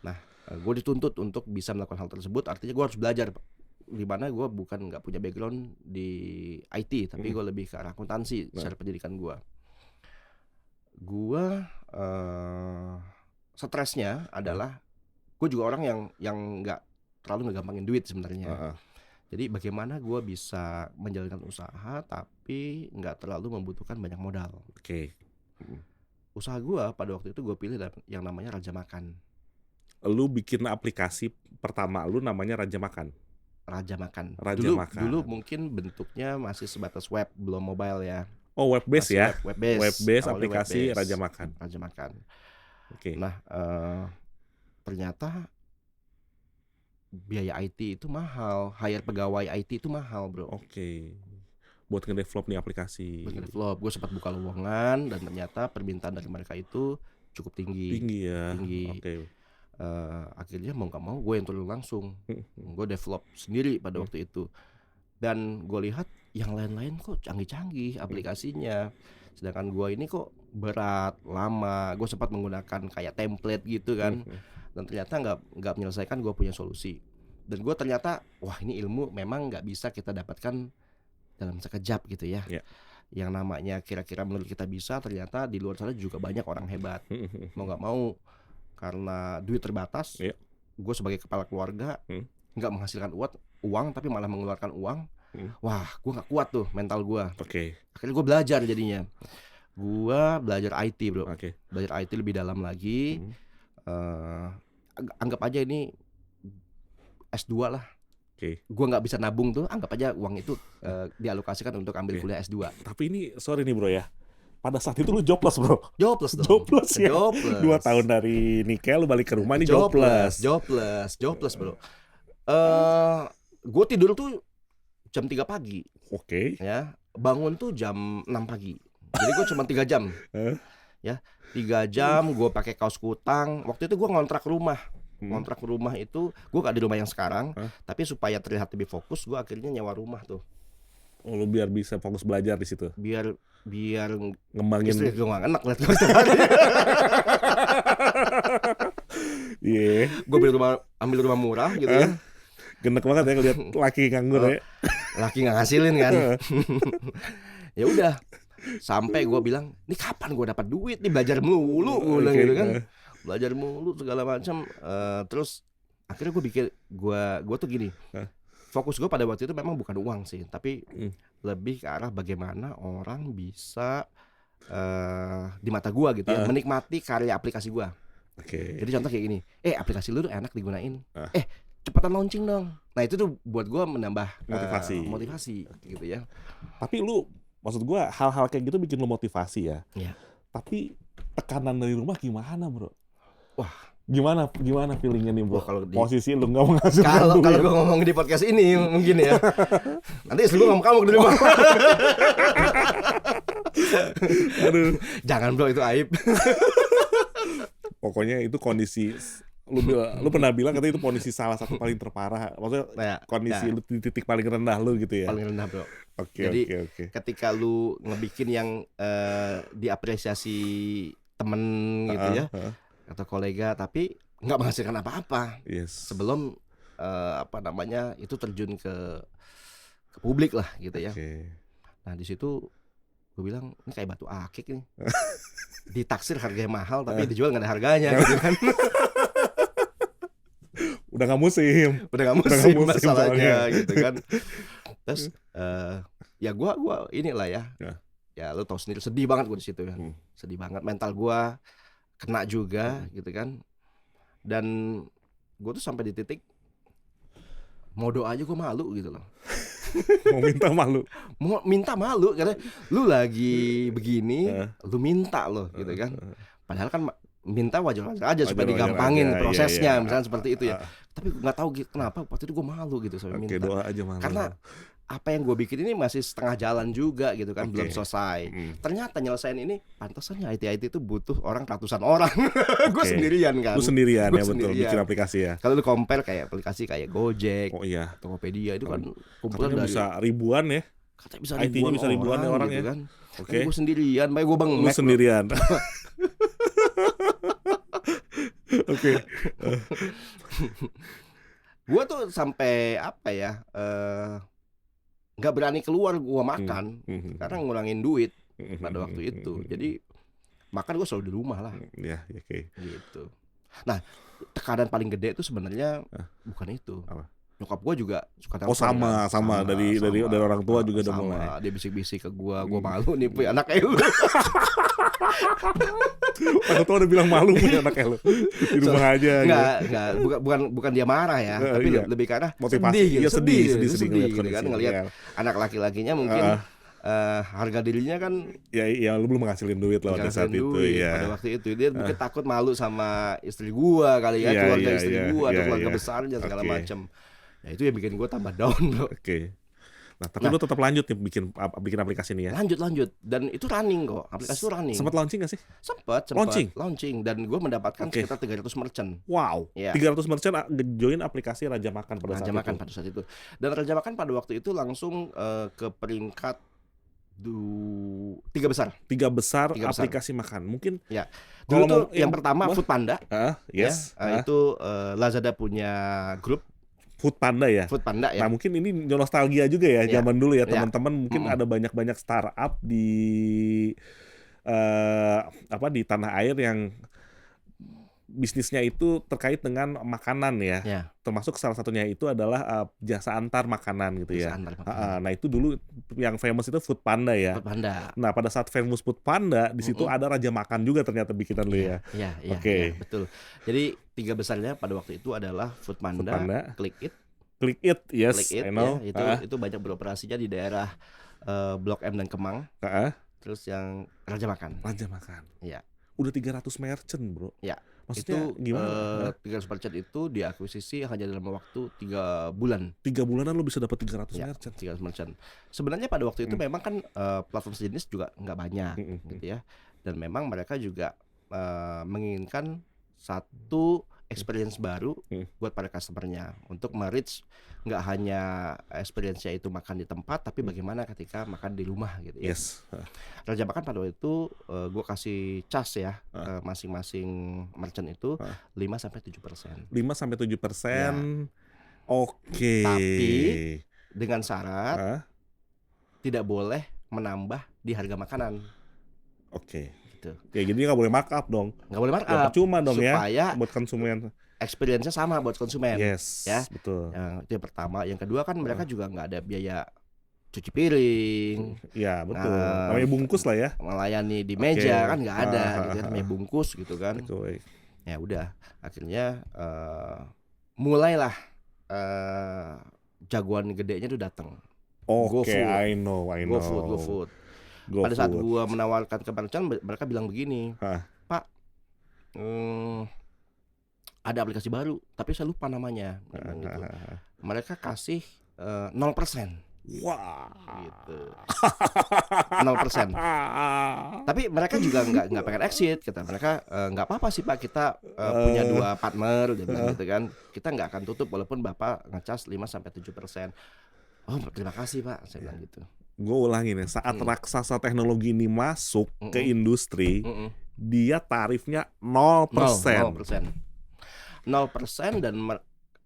B: Nah, gue dituntut untuk bisa melakukan hal tersebut, artinya gue harus belajar. Di mana gue bukan nggak punya background di IT, tapi gue lebih ke arah akuntansi secara pendidikan gue. Gue stresnya adalah gue juga orang yang nggak terlalu ngegampangin duit sebenarnya. Jadi bagaimana gue bisa menjalankan usaha tapi nggak terlalu membutuhkan banyak modal. Usaha gue pada waktu itu gue pilih yang namanya Raja Makan.
A: Lu bikin aplikasi pertama lu namanya Raja Makan.
B: Dulu mungkin bentuknya masih sebatas web, belum mobile ya.
A: Oh, web base ya.
B: Web
A: base aplikasi Raja Makan. Nah, ternyata biaya IT itu mahal, hire pegawai IT itu mahal, bro. Buat nge-develop nih aplikasi.
B: Gue sempat buka lowongan dan ternyata permintaan dari mereka itu cukup tinggi. Akhirnya mau nggak mau gue yang turun langsung. Gue develop sendiri pada waktu itu. Dan gue lihat yang lain-lain kok canggih-canggih aplikasinya. Sedangkan gue ini kok berat, lama. Gue sempat menggunakan kayak template gitu kan. Dan ternyata nggak menyelesaikan gue punya solusi. Dan gue ternyata, wah ini ilmu memang nggak bisa kita dapatkan dalam sekejap gitu ya. Yang namanya kira-kira menurut kita bisa, ternyata di luar sana juga banyak orang hebat. Mau nggak mau, karena duit terbatas, gue sebagai kepala keluarga nggak menghasilkan uang, tapi malah mengeluarkan uang. Wah, gue nggak kuat tuh mental gue. Akhirnya gue belajar jadinya. Gue belajar IT, bro. Belajar IT lebih dalam lagi. Anggap aja ini S2 lah. Gue nggak bisa nabung tuh, anggap aja uang itu dialokasikan untuk ambil kuliah S2.
A: Tapi ini sorry nih bro ya, pada saat itu lu jobless bro.
B: Jobless dong.
A: Jobless ya. 2 tahun dari nikah lu balik ke rumah ini jobless.
B: Jobless bro. Gue tidur tuh jam 3 pagi. Ya, bangun tuh jam 6 pagi. Jadi gue cuma 3 jam. Ya, 3 jam gue pakai kaos kutang. Waktu itu gue ngontrak rumah. Ngontrak rumah itu gue gak di rumah yang sekarang, tapi supaya terlihat lebih fokus, gue akhirnya nyewa rumah tuh.
A: Oh, lu biar bisa fokus belajar di situ.
B: Biar
A: ngembangin.
B: Istri gue gak enak liat gue setiap hari. Gue ambil rumah murah gitu ya.
A: Genek banget ya ngeliat laki nganggur ya.
B: Laki nggak ngasilin kan. Ya udah, sampai gue bilang, ini kapan gue dapat duit nih, belajar mulu gue bilang gitu kan. Belajar mulu segala macam. Terus akhirnya gue pikir gue tuh gini. Fokus gue pada waktu itu memang bukan uang sih, tapi lebih ke arah bagaimana orang bisa di mata gue gitu ya, menikmati karya aplikasi gue. Jadi contoh kayak gini, aplikasi lu tuh enak digunain, cepetan launching dong. Nah itu tuh buat gue menambah motivasi gitu ya.
A: Tapi lu, maksud gue hal-hal kayak gitu bikin lu motivasi ya. Tapi tekanan dari rumah gimana bro?
B: Wah,
A: gimana feelingnya nih bro?
B: Kalau
A: posisi lu nggak menghasilkan
B: duit. Kalau gue ngomong di podcast ini mungkin ya. Nanti istri gue ngomong kamu di rumah.
A: Aduh,
B: jangan bro, itu aib.
A: Pokoknya itu kondisi. Lu pernah bilang katanya itu kondisi salah satu paling terparah. Maksudnya kondisi lu di titik paling rendah lu gitu ya.
B: Paling rendah bro. Jadi ketika lu ngebikin yang diapresiasi temen gitu ya, atau kolega, tapi nggak menghasilkan apa-apa. Sebelum apa namanya itu terjun ke publik lah gitu ya.
A: Oke.
B: Nah di situ gue bilang ini kayak batu akik nih. Ditaksir harganya mahal tapi dijual nggak ada harganya gitu kan.
A: Udah nggak musim.
B: Udah nggak musim
A: musim
B: masalahnya
A: soalnya.
B: gitu kan. Terus ya gue inilah ya.
A: Ya.
B: Ya lo tau sendiri sedih banget gue di situ kan. Sedih banget, mental gue kena juga gitu kan. Dan gue tuh sampai di titik mau doa aja gue malu gitu loh.
A: Mau minta malu.
B: Mau minta malu karena lu lagi begini, lu minta loh gitu kan. Padahal kan minta wajar-wajar aja supaya
A: Wajar-wajar
B: digampangin
A: aja,
B: prosesnya,
A: iya.
B: misalnya seperti itu ya. Tapi nggak tahu kenapa waktu itu gue malu gitu sampai
A: Oke,
B: minta.
A: doa aja malu.
B: Karena apa yang gue bikin ini masih setengah jalan juga gitu kan,
A: Oke.
B: belum selesai. Ternyata nyelesain ini pantasannya IT itu butuh orang ratusan orang. Gue
A: Oke.
B: sendirian kan.
A: Lu sendirian
B: Gua
A: ya, betul,
B: sendirian.
A: bikin aplikasi ya.
B: Kalau lu compare kayak aplikasi kayak Gojek,
A: Oh iya.
B: Tokopedia itu kan kumpulan
A: Katanya
B: dari
A: bisa ribuan ya.
B: katanya bisa
A: IT-nya
B: ribuan
A: bisa ribuan ya orang
B: gitu
A: ya.
B: kan.
A: Oke.
B: Gue sendirian, makanya gue
A: Lu sendirian. Oke.
B: Gue tuh sampai apa ya, nggak berani keluar gue makan karena ngurangin duit pada waktu itu. Jadi makan gue selalu di rumah lah
A: Ya, oke.
B: gitu. Nah tekanan paling gede itu sebenarnya bukan itu.
A: Apa?
B: Nyokap gue juga suka
A: Oh
B: telepon kan.
A: sama dari orang tua juga udah
B: Sama.
A: mulai.
B: Dia bisik-bisik ke gue malu nih punya anak kayak lu.
A: Orang tua udah bilang malu punya anak lu. Di rumah aja gitu.
B: Enggak, bukan dia marah ya, tapi
A: Iya.
B: lebih karena
A: Motivasi.
B: sedih gitu,
A: Iya, sedih
B: sedih
A: ngeliat
B: gitu kan
A: kondisi.
B: ngelihat
A: Iya.
B: anak laki-lakinya mungkin harga dirinya kan
A: Ya lu belum menghasilin duit loh pada saat
B: nggak
A: itu
B: duit
A: ya.
B: pada waktu itu dia mungkin takut malu sama istri gua kali ya,
A: Iya,
B: keluarga
A: iya,
B: istri
A: iya,
B: gua atau
A: iya,
B: keluarga
A: iya.
B: besarnya segala
A: Oke.
B: macam. Ya itu yang bikin gua tambah down bro.
A: Oke. Nah, tapi lu tetap lanjut nih bikin aplikasi ini ya.
B: Lanjut dan itu running kok, aplikasi itu running.
A: Sempat launching gak sih?
B: Sempat launching dan gua mendapatkan
A: Oke.
B: sekitar 300 merchant.
A: Wow.
B: Iya.
A: 300 merchant join aplikasi Raja Makan pada
B: Raja
A: saat
B: Makan
A: itu.
B: pada saat itu. Dan Raja Makan pada waktu itu langsung ke peringkat 3 besar.
A: 3 besar
B: Tiga besar.
A: aplikasi makan. Mungkin
B: Ya.
A: Kalau
B: Dulu tuh
A: mau-
B: yang pertama
A: apa?
B: Foodpanda.
A: yes.
B: Ya, itu Lazada punya grup
A: Foodpanda ya.
B: Foodpanda ya.
A: Nah, mungkin ini nostalgia juga ya
B: Iya.
A: zaman dulu ya
B: Iya.
A: teman-teman mungkin ada banyak-banyak startup di di tanah air yang bisnisnya itu terkait dengan makanan ya.
B: Ya.
A: Termasuk salah satunya itu adalah jasa antar makanan gitu ya.
B: Jasa antar makanan.
A: Nah, itu dulu yang famous itu Foodpanda ya.
B: Foodpanda.
A: Nah, pada saat famous Foodpanda di situ ada Raja Makan juga ternyata bikinan lu ya.
B: Iya,
A: Oke.
B: iya, betul. Jadi 3 besarnya pada waktu itu adalah Foodpanda,
A: Foodpanda.
B: Click
A: Click It, yes,
B: It
A: I know.
B: ya, itu banyak beroperasinya di daerah Blok M dan Kemang. Terus yang Raja Makan.
A: Raja Makan.
B: Iya.
A: Udah 300 merchant, bro.
B: Ya.
A: Maksudnya
B: Itu
A: gimana?
B: 300 merchant itu diakuisisi hanya dalam waktu 3 bulan.
A: 3 bulanan lu bisa dapat 300
B: Ya,
A: merchant.
B: 300 merchant. Sebenarnya pada waktu itu memang kan platform sejenis juga nggak banyak gitu ya. Dan memang mereka juga menginginkan satu experience baru buat para customernya untuk merich nggak hanya experience-nya itu makan di tempat, tapi bagaimana ketika makan di rumah gitu ya.
A: Yes.
B: Raja Makan pada waktu itu gue kasih cas ya masing-masing merchant itu 5-7%.
A: 5-7%. Oke.
B: Tapi dengan syarat tidak boleh menambah di harga makanan.
A: Oke.
B: Gitu.
A: Ya jadi nggak boleh markup dong.
B: Nggak boleh
A: Ya,
B: markup.
A: percuma dong ya
B: supaya
A: buat konsumen.
B: experience-nya sama buat konsumen.
A: Yes,
B: Ya.
A: betul.
B: Itu yang pertama. Yang kedua kan mereka juga nggak ada biaya cuci piring,
A: Ya, betul.
B: Nah,
A: Namanya bungkus lah ya.
B: melayani di
A: Oke.
B: meja kan nggak ada gitu kan, namanya bungkus gitu kan.
A: Betul.
B: Ya udah, akhirnya mulailah jagoan gedenya tuh datang.
A: Oke,
B: GoFood.
A: I know.
B: GoFood. Pada saat gua menawarkan ke merchant, mereka bilang begini, Pak, ada aplikasi baru, tapi saya lupa namanya. Gitu. Mereka kasih 0%.
A: Wah.
B: Gitu. 0%. Tapi mereka juga nggak pengen exit, kata mereka. Nggak apa-apa sih Pak, kita punya 2 partner, dia bilang gitu kan. Kita nggak akan tutup walaupun Bapak ngecas 5-7%. Oh terima kasih Pak, saya bilang gitu.
A: Gue ulangin ya, saat raksasa teknologi ini masuk ke industri, dia tarifnya 0%.
B: 0% dan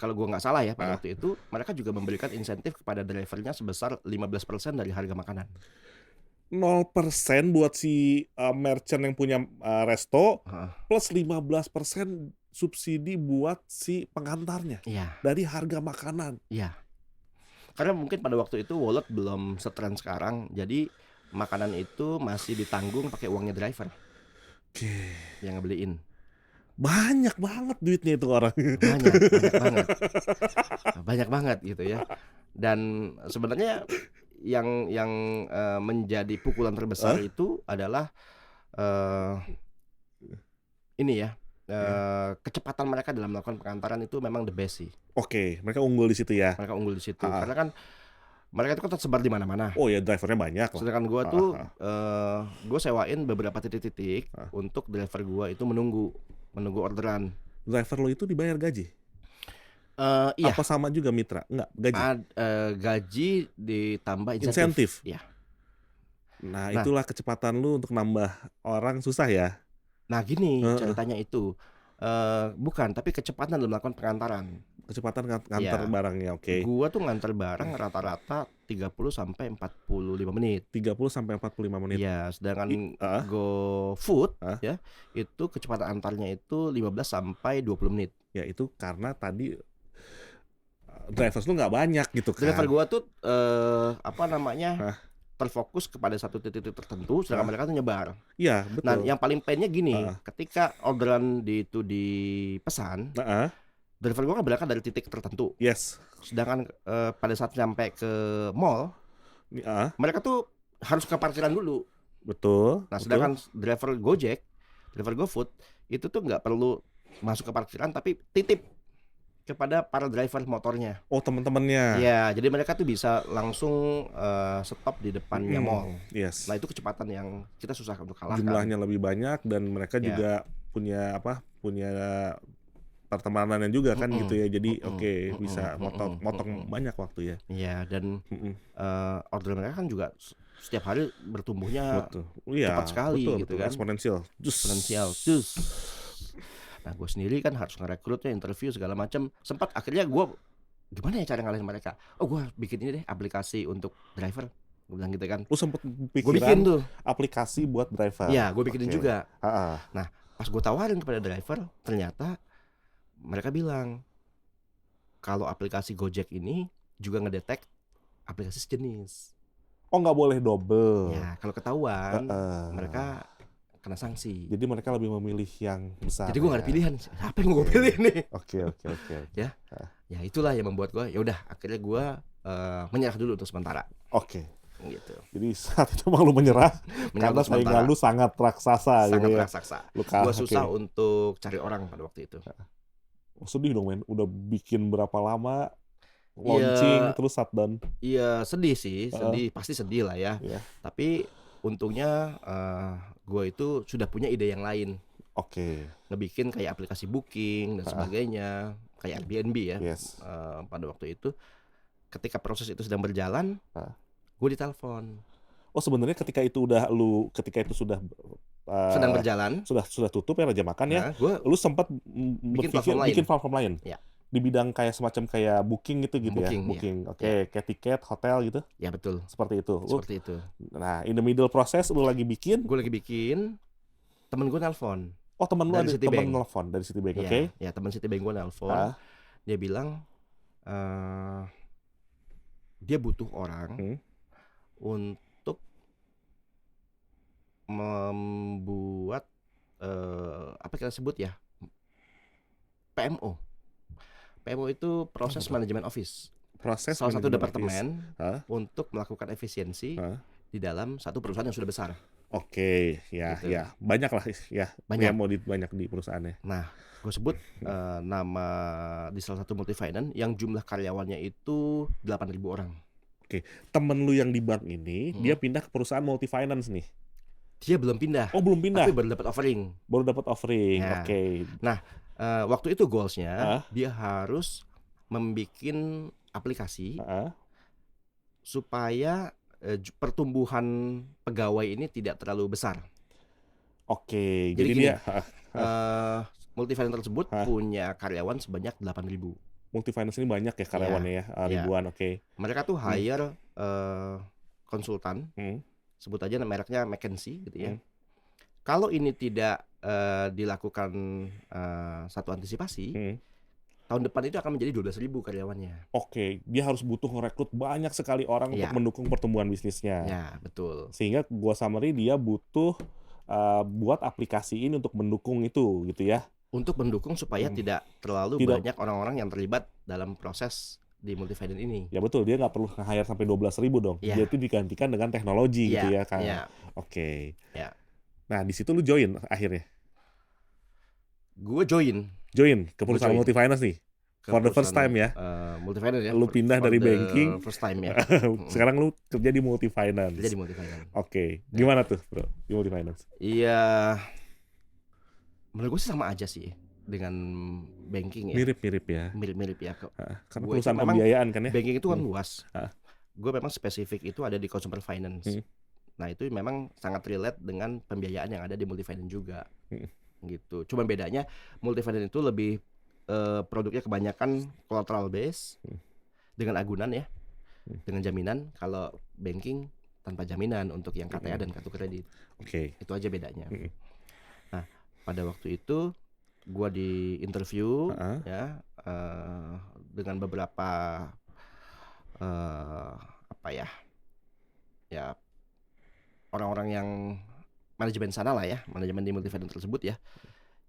B: kalau gua nggak salah ya pada waktu itu mereka juga memberikan insentif kepada drivernya sebesar 15% dari harga makanan.
A: 0% buat si merchant yang punya resto,
B: Heeh.
A: plus 15% subsidi buat si pengantarnya
B: Iya,
A: dari harga makanan.
B: iya. Karena mungkin pada waktu itu wallet belum setren sekarang, jadi makanan itu masih ditanggung pakai uangnya driver
A: Oke.
B: yang ngebeliin.
A: Banyak banget duitnya itu orang.
B: Banyak banget. Banyak banget gitu ya. Dan sebenarnya yang menjadi pukulan terbesar itu adalah ini ya, kecepatan mereka dalam melakukan pengantaran itu memang the best sih.
A: Oke, mereka unggul di situ ya.
B: Mereka unggul di situ. Karena kan mereka itu kan tersebar di mana-mana.
A: Oh ya, drivernya banyak lah.
B: Sedangkan gua tuh gua sewain beberapa titik-titik untuk driver gua itu menunggu orderan.
A: Driver lo itu dibayar gaji?
B: Iya.
A: Apa sama juga mitra? Enggak, gaji.
B: Gaji ditambah
A: Insentif.
B: Iya.
A: Nah, itulah kecepatan lu untuk nambah orang susah ya.
B: Nah, gini ceritanya itu. Bukan, tapi kecepatan dalam melakukan pengantaran.
A: Kecepatan ngantar barangnya, oke.
B: Gua tuh nganter barang rata-rata 30 sampai 45 menit.
A: 30 sampai 45 menit.
B: Ya, sedangkan GoFood ya, itu kecepatan antarnya itu 15 sampai 20 menit.
A: Ya, itu karena tadi drivers lu nggak banyak gitu kan.
B: Driver gua tuh terfokus kepada satu titik tertentu, sedangkan mereka tuh nyebar.
A: Iya, betul.
B: Nah, yang paling painnya gini, ketika orderan itu dipesan, driver gua kan berangkat dari titik tertentu.
A: Yes.
B: Sedangkan pada saat sampai ke mall, mereka tuh harus ke parkiran dulu.
A: Betul.
B: Nah, sedangkan driver Gojek, driver GoFood itu tuh nggak perlu masuk ke parkiran, tapi titip kepada para driver motornya.
A: Oh, teman-temannya.
B: Ya, jadi mereka tuh bisa langsung stop di depannya mall.
A: Yes.
B: Nah, itu kecepatan yang kita susah untuk kalahkan.
A: Jumlahnya lebih banyak dan mereka juga punya pertemanan juga kan gitu ya. Jadi bisa motong banyak waktu ya.
B: Iya, dan order mereka kan juga setiap hari bertumbuhnya cepat sekali gitu kan.
A: Eksponensial.
B: Nah, gue sendiri kan harus ngerekrutnya, interview segala macam. Sempat akhirnya gue gimana ya cara ngalahin mereka? Oh, gue bikin ini deh, aplikasi untuk driver. Gue bilang gitu kan.
A: Lu sempet
B: Gue bikin tuh
A: aplikasi buat driver.
B: Iya, gue bikinin juga. Nah, pas gue tawarin kepada driver, ternyata mereka bilang kalau aplikasi Gojek ini juga ngedetek aplikasi sejenis.
A: Oh, nggak boleh double.
B: Ya, kalau ketahuan mereka kena sanksi.
A: Jadi mereka lebih memilih yang besar.
B: Jadi gue nggak ada pilihan. Apa yang mau gue pilih nih?
A: Oke.
B: Ya itulah yang membuat gue. Ya udah, akhirnya gue menyerah dulu untuk sementara.
A: Oke.
B: Gitu.
A: Jadi saat itu emang lu menyerah karena saingan lu sangat raksasa.
B: Sangat
A: gitu ya.
B: raksasa.
A: Gue
B: susah untuk cari orang pada waktu itu.
A: Sedih dong, men. Udah bikin berapa lama launching terus shutdown.
B: Iya, sedih sih, pasti sedih lah ya. Tapi untungnya gue itu sudah punya ide yang lain. Ngebikin kayak aplikasi booking dan sebagainya, kayak Airbnb ya. Pada waktu itu, ketika proses itu sedang berjalan, gue ditelepon.
A: Oh, sebenarnya ketika itu sudah
B: sedang berjalan,
A: sudah tutup ya Raja Makan ya. Lu sempat bikin platform lain.
B: Ya.
A: Di bidang kayak semacam kayak booking gitu ya. Booking. Kayak tiket hotel gitu.
B: Ya, betul.
A: Seperti itu.
B: Seperti itu.
A: Nah, in the middle process lu lagi bikin.
B: Gue lagi bikin, temen gue nelpon.
A: Oh, temen lu ada temen nelpon dari Citibank.
B: Ya, temen Citibank gue nelpon. Dia bilang dia butuh orang untuk membuat apa kita sebut ya, PMO. PMO itu proses manajemen office. Salah satu departemen untuk melakukan efisiensi di dalam satu perusahaan yang sudah besar.
A: Gitu. Banyak lah ya. PMO banyak di perusahaannya.
B: Nah, gue sebut nama di salah satu multi finance yang jumlah karyawannya itu 8.000 orang.
A: Temen lu yang di bank ini dia pindah ke perusahaan multi finance nih.
B: Dia belum pindah.
A: Oh, belum pindah.
B: Tapi baru dapat offering. Nah, waktu itu goalsnya dia harus membuat aplikasi supaya pertumbuhan pegawai ini tidak terlalu besar.
A: Jadi dia
B: multi finance tersebut punya karyawan sebanyak 8.000.
A: multi finance ini banyak ya karyawannya ya, ribuan. Oke.
B: Mereka tuh hire konsultan, sebut aja mereknya McKinsey gitu ya. Kalau ini tidak dilakukan satu antisipasi, tahun depan itu akan menjadi 12.000 karyawannya.
A: Oke, dia harus butuh ngerekrut banyak sekali orang untuk mendukung pertumbuhan bisnisnya.
B: Ya, betul.
A: Sehingga gua summary dia butuh buat aplikasi ini untuk mendukung itu gitu ya.
B: Untuk mendukung supaya tidak terlalu banyak orang-orang yang terlibat dalam proses di multi finance ini.
A: Ya betul, dia nggak perlu nge-hire sampai 12.000 dong. Dia itu digantikan dengan teknologi gitu ya kan. Oke.
B: Ya.
A: Nah, di situ lu join akhirnya.
B: Gue join
A: Ke perusahaan multi finance nih. For the first time ya.
B: Multi finance ya.
A: Lu pindah dari banking.
B: First time ya.
A: Sekarang lu kerja di multi finance.
B: Kerja di multi finance.
A: Oke. Gimana tuh, Bro? Di multi finance?
B: Iya. Menurut gue sih sama aja sih dengan banking ya.
A: Mirip-mirip ya.
B: Mirip-mirip ya.
A: Karena perusahaan pembiayaan kan ya.
B: Banking itu kan luas. Gue memang spesifik itu ada di consumer finance. Nah, itu memang sangat relate dengan pembiayaan yang ada di multi finance juga. Gitu. Cuma bedanya multi finance itu lebih produknya kebanyakan collateral base dengan agunan ya. Dengan jaminan. Kalau banking tanpa jaminan untuk yang KTA dan kartu kredit.
A: Oke.
B: Itu aja bedanya. Nah, pada waktu itu gua di interview ya dengan beberapa orang-orang yang manajemen sana lah ya, manajemen di multi finance tersebut ya.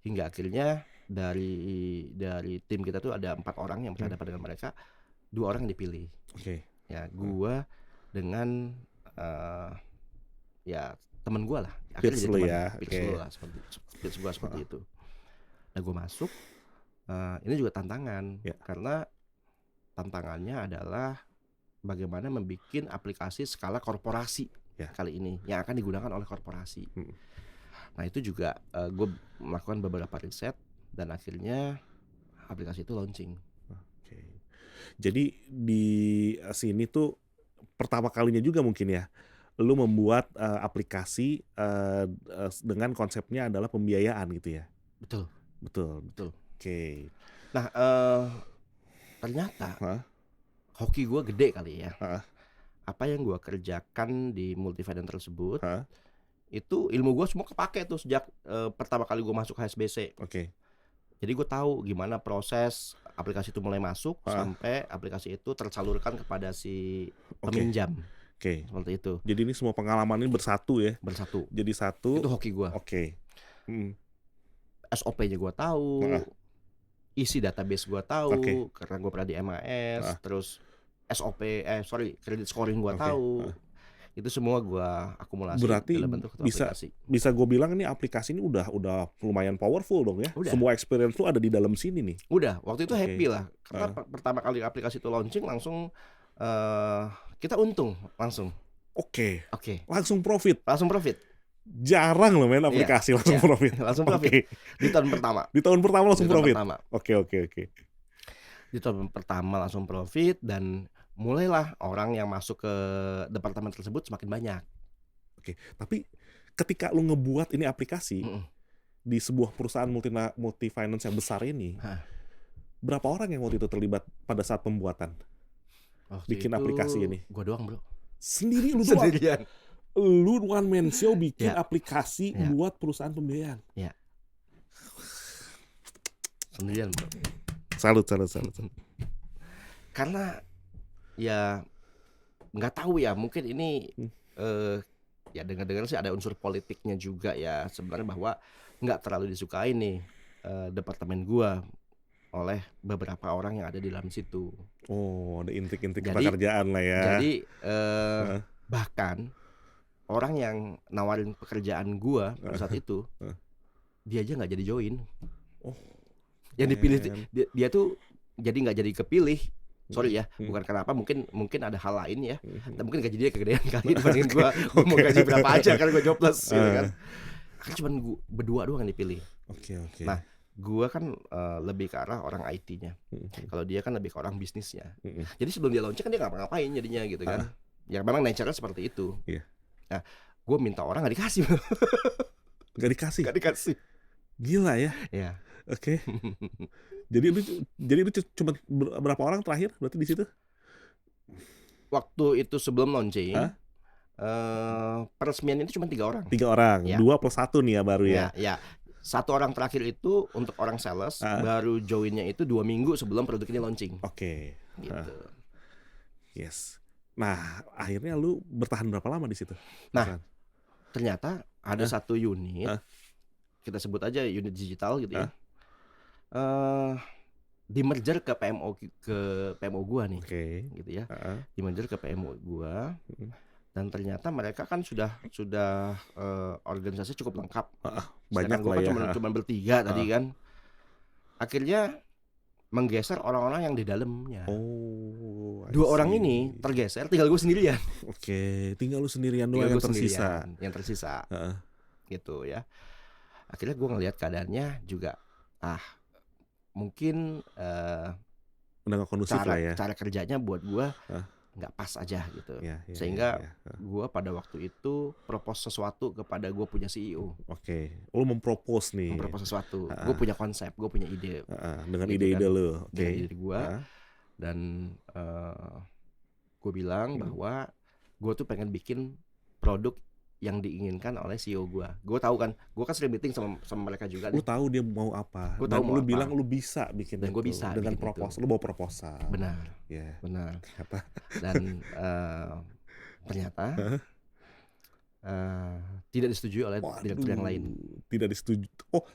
B: Hingga akhirnya dari tim kita tuh ada 4 orang yang berhadapan dengan mereka, 2 orang yang dipilih.
A: Oke.
B: Ya, gua dengan ya teman gua lah. Akhirnya jadi teman. Peers lah, seperti gua seperti itu. Nah, gua masuk. Ini juga tantangan karena tantangannya adalah bagaimana membuat aplikasi skala korporasi kali ini yang akan digunakan oleh korporasi. Nah, itu juga gue melakukan beberapa riset dan akhirnya aplikasi itu launching.
A: Oke. Jadi di sini tuh pertama kalinya juga mungkin ya, lu membuat aplikasi dengan konsepnya adalah pembiayaan gitu ya.
B: Betul.
A: Oke.
B: Nah, ternyata hoki gue gede kali ya. Apa yang gue kerjakan di multi finance tersebut, itu ilmu gue semua kepake tuh sejak pertama kali gue masuk HSBC.
A: Oke.
B: Jadi gue tahu gimana proses aplikasi itu mulai masuk sampai aplikasi itu tersalurkan kepada si peminjam.
A: Oke.
B: Seperti itu.
A: Jadi ini semua pengalaman ini bersatu ya. Jadi satu.
B: Itu hoki gue.
A: Oke.
B: SOP-nya gue tahu. Isi database gue tahu karena gue pernah di MAS. Terus credit scoring gue tahu. Itu semua gue akumulasi.
A: Berarti
B: dalam bentuk aplikasi.
A: bisa gue bilang ini aplikasi ini udah lumayan powerful dong ya. Semua experience lu ada di dalam sini nih.
B: Udah, waktu itu happy lah. Karena pertama kali aplikasi itu launching langsung kita untung langsung.
A: Oke. Langsung profit. Jarang loh main aplikasi langsung profit.
B: Langsung profit. Di tahun pertama.
A: Di tahun pertama langsung profit. Oke.
B: Di tahun pertama langsung profit dan mulailah orang yang masuk ke departemen tersebut semakin banyak.
A: Oke, tapi ketika lu ngebuat ini aplikasi di sebuah perusahaan multi finance yang besar ini, berapa orang yang waktu itu terlibat pada saat pembuatan? Bikin aplikasi ini?
B: Gua doang, bro.
A: Sendiri lu doang?
B: Sendirian.
A: Lu one man show bikin aplikasi buat perusahaan pembiayaan?
B: Iya. Sendirian, bro.
A: Salut.
B: Karena ya nggak tahu ya, mungkin ini ya dengar-dengar sih ada unsur politiknya juga ya sebenarnya, bahwa nggak terlalu disukai nih departemen gua oleh beberapa orang yang ada di dalam situ.
A: Oh, ada intik-intik pekerjaan lah ya.
B: Jadi bahkan orang yang nawarin pekerjaan gua pada saat itu dia aja nggak jadi join. Yang dipilih dia tuh jadi nggak jadi kepilih. Sorry ya, bukan kenapa, mungkin ada hal lain ya. Mungkin gaji dia kegedean kali dibandingin gua mau gaji berapa aja kan, gua jobless gitu kan. Kan cuma gua berdua doang yang dipilih.
A: Oke.
B: Nah, gua kan lebih ke arah orang IT-nya. Kalau dia kan lebih ke orang bisnisnya. Jadi sebelum dia launching kan dia ngapa-ngapain jadinya gitu kan. Ya memang nature-nya seperti itu. Nah, gua minta orang nggak dikasih.
A: Nggak dikasih.
B: Gila
A: ya.
B: Iya.
A: Oke. Jadi lu cuma berapa orang terakhir berarti di situ?
B: Waktu itu sebelum launching,
A: Hah?
B: peresmian itu cuma 3 orang.
A: 3 orang,
B: Ya.
A: 2 plus 1 nih ya baru ya.
B: Ya. 1 orang terakhir itu untuk orang sales, baru joinnya itu 2 minggu sebelum produk ini launching.
A: Oke.
B: Gitu.
A: Yes. Nah, akhirnya lu bertahan berapa lama di situ?
B: Nah, ternyata ada satu unit, kita sebut aja unit digital gitu ya. Di merger ke PMO gua nih.
A: Oke.
B: Gitu ya. Di merger ke PMO gua. Dan ternyata mereka kan sudah organisasi cukup lengkap.
A: Banyak
B: gua
A: lah
B: kan
A: ya.
B: cuma bertiga tadi kan. Akhirnya menggeser orang-orang yang di dalamnya.
A: Oh.
B: 2 orang ini tergeser, tinggal gue sendirian.
A: Oke, tinggal lu sendirian doang yang tersisa.
B: Yang tersisa. Gitu ya. Akhirnya gue ngelihat keadaannya juga mungkin
A: udah gak kondusif lah ya.
B: Cara kerjanya buat gue nggak pas aja gitu. Sehingga gue pada waktu itu propose sesuatu kepada gue punya CEO.
A: Oke, lu mempropose nih.
B: Mempropose sesuatu. Gue punya konsep, gue punya ide.
A: Dengan
B: gitu
A: ide-ide
B: kan.
A: lu.
B: Dengan ide gue. Dan gue bilang bahwa gue tuh pengen bikin produk yang diinginkan oleh CEO gue. Gue tahu kan, gue kan sering meeting sama mereka juga.
A: Lu tahu dia mau apa.
B: Gua
A: dan
B: tahu mau
A: lu
B: apa.
A: bilang lu bisa bikin
B: Dan
A: itu.
B: gue bisa
A: dengan
B: bikin
A: proposal.
B: itu.
A: Lu bawa proposal.
B: Benar.
A: Yeah.
B: Benar.
A: Ternyata.
B: Dan ternyata tidak disetujui oleh direktur yang lain.
A: Tidak disetujui. Oh,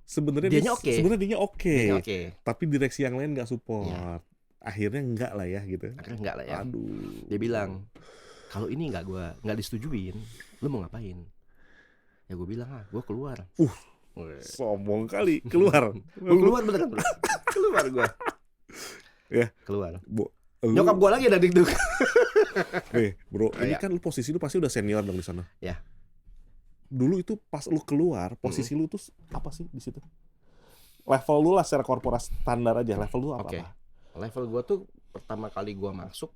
A: sebenarnya
B: dianya oke.
A: Sebenarnya dianya oke.
B: Oke.
A: Tapi direksi yang lain nggak support.
B: Ya.
A: Akhirnya enggak lah ya gitu.
B: Akhirnya enggak lah ya.
A: Aduh.
B: Dia bilang, kalau ini nggak disetujuin, lu mau ngapain? Ya gue bilang gue keluar.
A: Sombong kali keluar.
B: Gue keluar beneran bro. Keluar gue.
A: Ya.
B: Keluar.
A: Lu...
B: Nyokap gue lagi ada dikduk.
A: Nih bro, ini kan lu posisi lu pasti udah senior dong di sana.
B: Ya.
A: Dulu itu pas lu keluar, posisi lu tuh apa sih di situ? Level lu lah secara korporasi standar aja, level lu apa?
B: Oke. Level gue tuh pertama kali gue masuk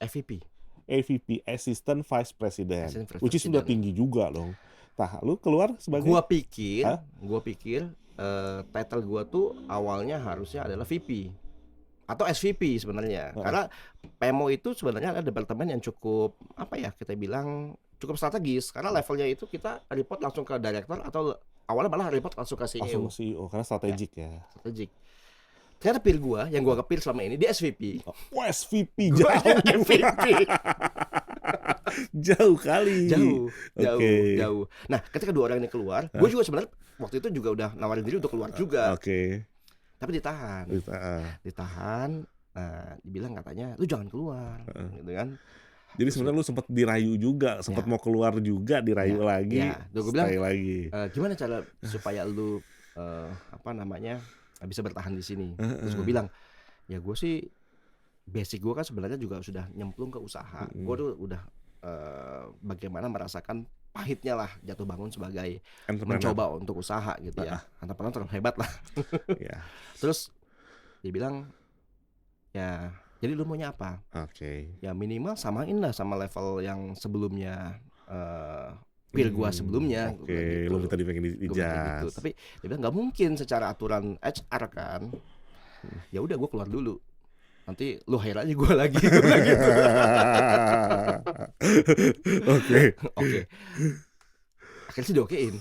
B: AVP.
A: AVP, Assistant Vice President, which is sudah tinggi juga dong. Nah, lu keluar sebagai?
B: Gua pikir title gua tuh awalnya harusnya adalah VP atau SVP sebenarnya. Karena PMO itu sebenarnya ada departemen yang cukup kita bilang cukup strategis. Karena levelnya itu kita report langsung ke director atau awalnya malah report langsung ke CEO.
A: Langsung ke CEO karena strategik ya.
B: Strategik. Ternyata peer gua yang gua kepir selama ini dia SVP.
A: Oh, SVP jauh.
B: MVP.
A: Jauh kali.
B: Jauh. Nah, ketika 2 orang ini keluar, gue juga sebenarnya waktu itu juga udah nawarin diri untuk keluar juga. Tapi ditahan. Nah, dibilang katanya, lu jangan keluar, gitu kan.
A: Jadi sebenarnya lu sempat dirayu juga, sempat mau keluar juga, dirayu lagi.
B: Gue bilang,
A: lagi.
B: Gimana cara supaya lu bisa bertahan di sini? Terus gue bilang, ya gue sih basic gue kan sebenarnya juga sudah nyemplung ke usaha. Gue tuh udah bagaimana merasakan pahitnya lah jatuh bangun sebagai mencoba untuk usaha gitu ya. Entrepreneur terlalu hebat lah. Terus dia bilang, ya jadi lu maunya apa? Ya minimal samain lah sama level yang sebelumnya peer gua sebelumnya.
A: Lu minta dipengen ijazah.
B: Gitu. Tapi dia bilang nggak mungkin secara aturan HR kan. Ya udah gue keluar dulu. Nanti lu hire aja gue lagi.
A: Oke.
B: Akhirnya sih diokein.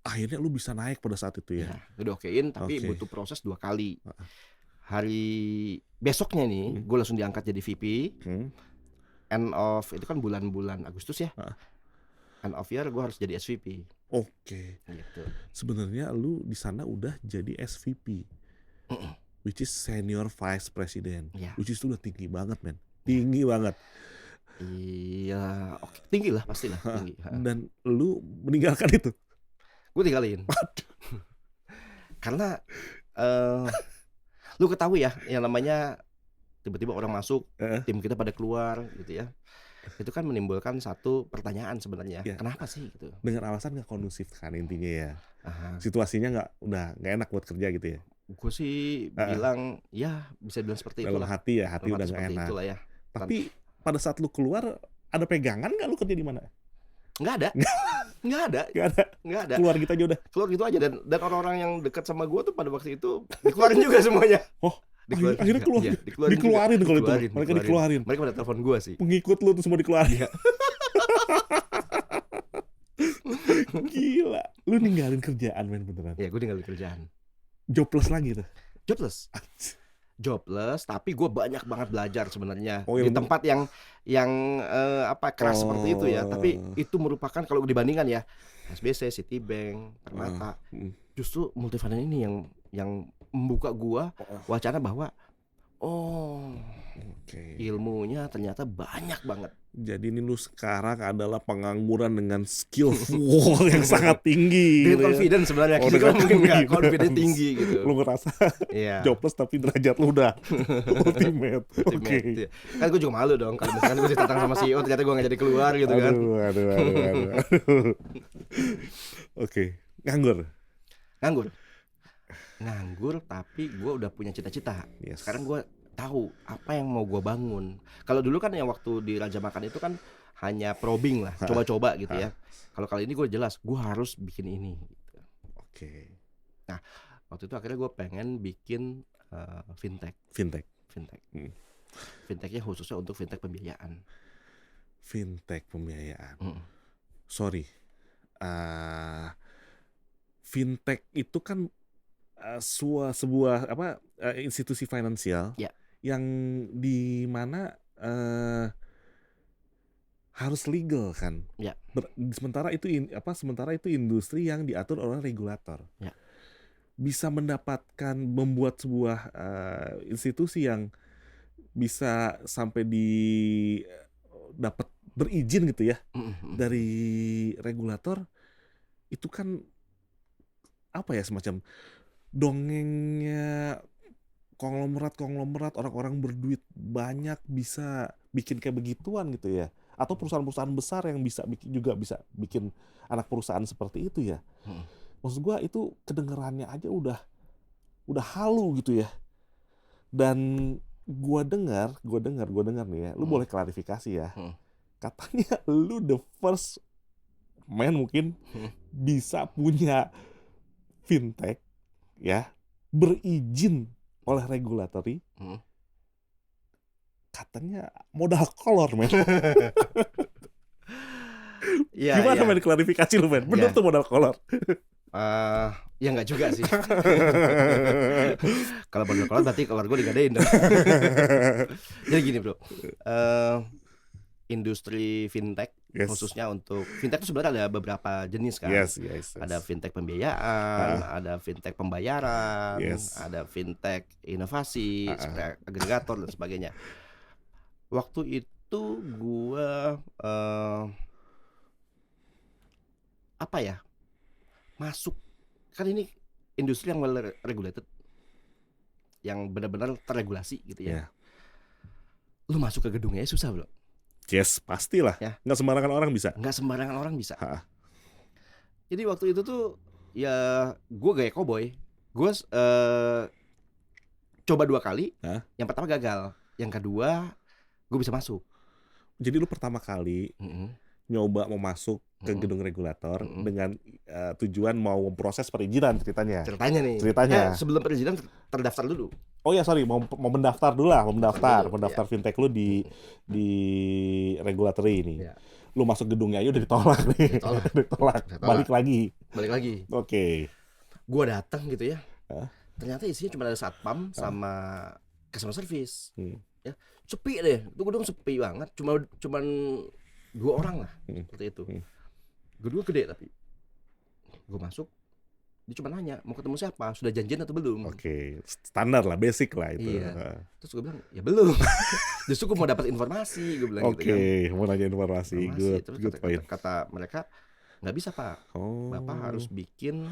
A: Akhirnya lu bisa naik pada saat itu ya?
B: Udah okein, tapi butuh proses 2 kali. Hari besoknya nih, gue langsung diangkat jadi VP. End of itu kan bulan-bulan Agustus ya. End of year gue harus jadi SVP.
A: Gitu. Sebenarnya lu di sana udah jadi SVP. Which is Senior Vice President. Which is udah tinggi banget, men. Tinggi banget.
B: Iya, tinggi lah pastilah. Tinggi.
A: Dan lu meninggalkan itu?
B: Gue tinggalin. Karena lu ketahui ya, yang namanya tiba-tiba orang masuk, tim kita pada keluar gitu ya. Itu kan menimbulkan satu pertanyaan sebenarnya. Kenapa sih gitu?
A: Dengan alasan nggak kondusif kan intinya ya. Situasinya udah nggak enak buat kerja gitu ya.
B: Gue sih bilang ya bisa bilang seperti
A: dalam
B: itulah.
A: Hati udah nggak enak.
B: Ya.
A: Tapi pada saat lu keluar ada pegangan nggak lu kerja di mana?
B: Nggak ada. Nggak ada,
A: Nggak ada.
B: nggak ada.
A: Keluar gitu aja udah.
B: Keluar gitu aja, dan orang-orang yang dekat sama gue tuh pada waktu itu dikeluarin juga semuanya.
A: Oh,
B: Dikeluarin
A: akhirnya
B: juga.
A: keluar.
B: Iya, dikeluarin
A: Dikeluarin
B: juga.
A: kalau itu. Mereka dikeluarin.
B: Mereka pada telepon gue sih.
A: Pengikut lu tuh semua dikeluarin.
B: Iya.
A: Gila. Lu ninggalin kerjaan men beneran.
B: Ya gue tinggal di kerjaan.
A: Jobless lagi tuh.
B: Jobless, tapi gue banyak banget belajar sebenarnya
A: Oh,
B: di
A: yang
B: tempat yang keras seperti itu ya. Tapi itu merupakan kalau dibandingkan ya SBC, Citibank, Permata, justru Multifinance ini yang membuka gua wacana bahwa
A: Oke.
B: ilmunya ternyata banyak banget.
A: Jadi ini lu sekarang adalah pengangguran dengan skill yang sangat tinggi.
B: Dengan
A: gitu ya.
B: confidence sebenarnya,
A: Oh,
B: kita
A: dengan
B: mungkin nggak
A: confidence.
B: confidence tinggi gitu.
A: Lu ngerasa
B: Iya.
A: jobless tapi derajat lu udah ultimate. Oke.
B: Ultimate, iya. Kan gue juga malu dong kalau misalkan gue ditantang sama CEO ternyata gue nggak jadi keluar gitu kan.
A: Aduh. Oke, nganggur.
B: Nganggur tapi gue udah punya cita-cita.
A: Yes.
B: Sekarang gue tahu apa yang mau gue bangun. Kalau dulu kan yang waktu di Raja Makan itu kan hanya probing lah, coba-coba gitu ya. Kalau kali ini gue jelas gue harus bikin ini gitu.
A: Oke.
B: Nah, waktu itu akhirnya gue pengen bikin fintech. Fintechnya khususnya untuk fintech pembiayaan.
A: Sorry. Fintech itu kan sebuah institusi finansial
B: Ya.
A: yang di mana harus legal kan.
B: Ya.
A: Sementara itu industri yang diatur oleh regulator.
B: Ya.
A: Bisa membuat sebuah institusi yang bisa sampai dapat berizin gitu ya dari regulator, itu kan apa ya, semacam dongengnya konglomerat orang-orang berduit banyak bisa bikin kayak begituan gitu ya, atau perusahaan-perusahaan besar yang bisa bikin anak perusahaan seperti itu ya. Maksud gua itu kedengerannya aja udah halu gitu ya. Dan gua dengar nih ya, lu boleh klarifikasi ya. Katanya lu the first man mungkin bisa punya fintech ya, berizin oleh regulatory. Katanya modal kolor, men. Gimana men klarifikasi lu, men? Bener tuh modal kolor.
B: Ya nggak juga sih. Kalau modal kolor berarti kolor gue digadein dong. Jadi gini bro, industri fintech khususnya untuk fintech itu sebenarnya ada beberapa jenis kan.
A: Yes.
B: Ada fintech pembiayaan, ada fintech pembayaran, ada fintech inovasi, seperti agregator dan sebagainya. Waktu itu gua masuk, kan ini industri yang well regulated, yang benar-benar terregulasi gitu ya. Lu masuk ke gedungnya susah bro.
A: Yes, pastilah.
B: Ya.
A: Nggak sembarangan orang bisa.
B: Jadi waktu itu tuh ya gue gaya cowboy. Gue coba 2 kali. Yang pertama gagal. Yang kedua gue bisa masuk.
A: Jadi lu pertama kali nyoba mau masuk ke gedung regulator dengan tujuan mau memproses perizinan ceritanya.
B: Ceritanya. Sebelum perizinan terdaftar dulu.
A: Oh ya sorry, mau mendaftar dulu lah, mendaftar fintech lu di regulatory ini.
B: Ya.
A: Lu masuk gedungnya aja udah ditolak nih. Ditolak. Balik lagi. Oke.
B: Gua datang gitu ya. Ternyata isinya cuma ada satpam sama customer service. Ya, sepi deh. Itu gedung sepi banget. Cuman 2 orang lah seperti itu. Gedung gede tapi. Gue masuk, dia cuma nanya mau ketemu siapa, sudah janjian atau belum.
A: Oke, standar lah, basic lah itu.
B: Iya. Terus gue bilang ya belum. Justru gue mau dapat informasi, gue bilang gitu kan.
A: Oke, mau nanya informasi.
B: Terus
A: good point.
B: kata mereka nggak bisa pak. Bapak harus bikin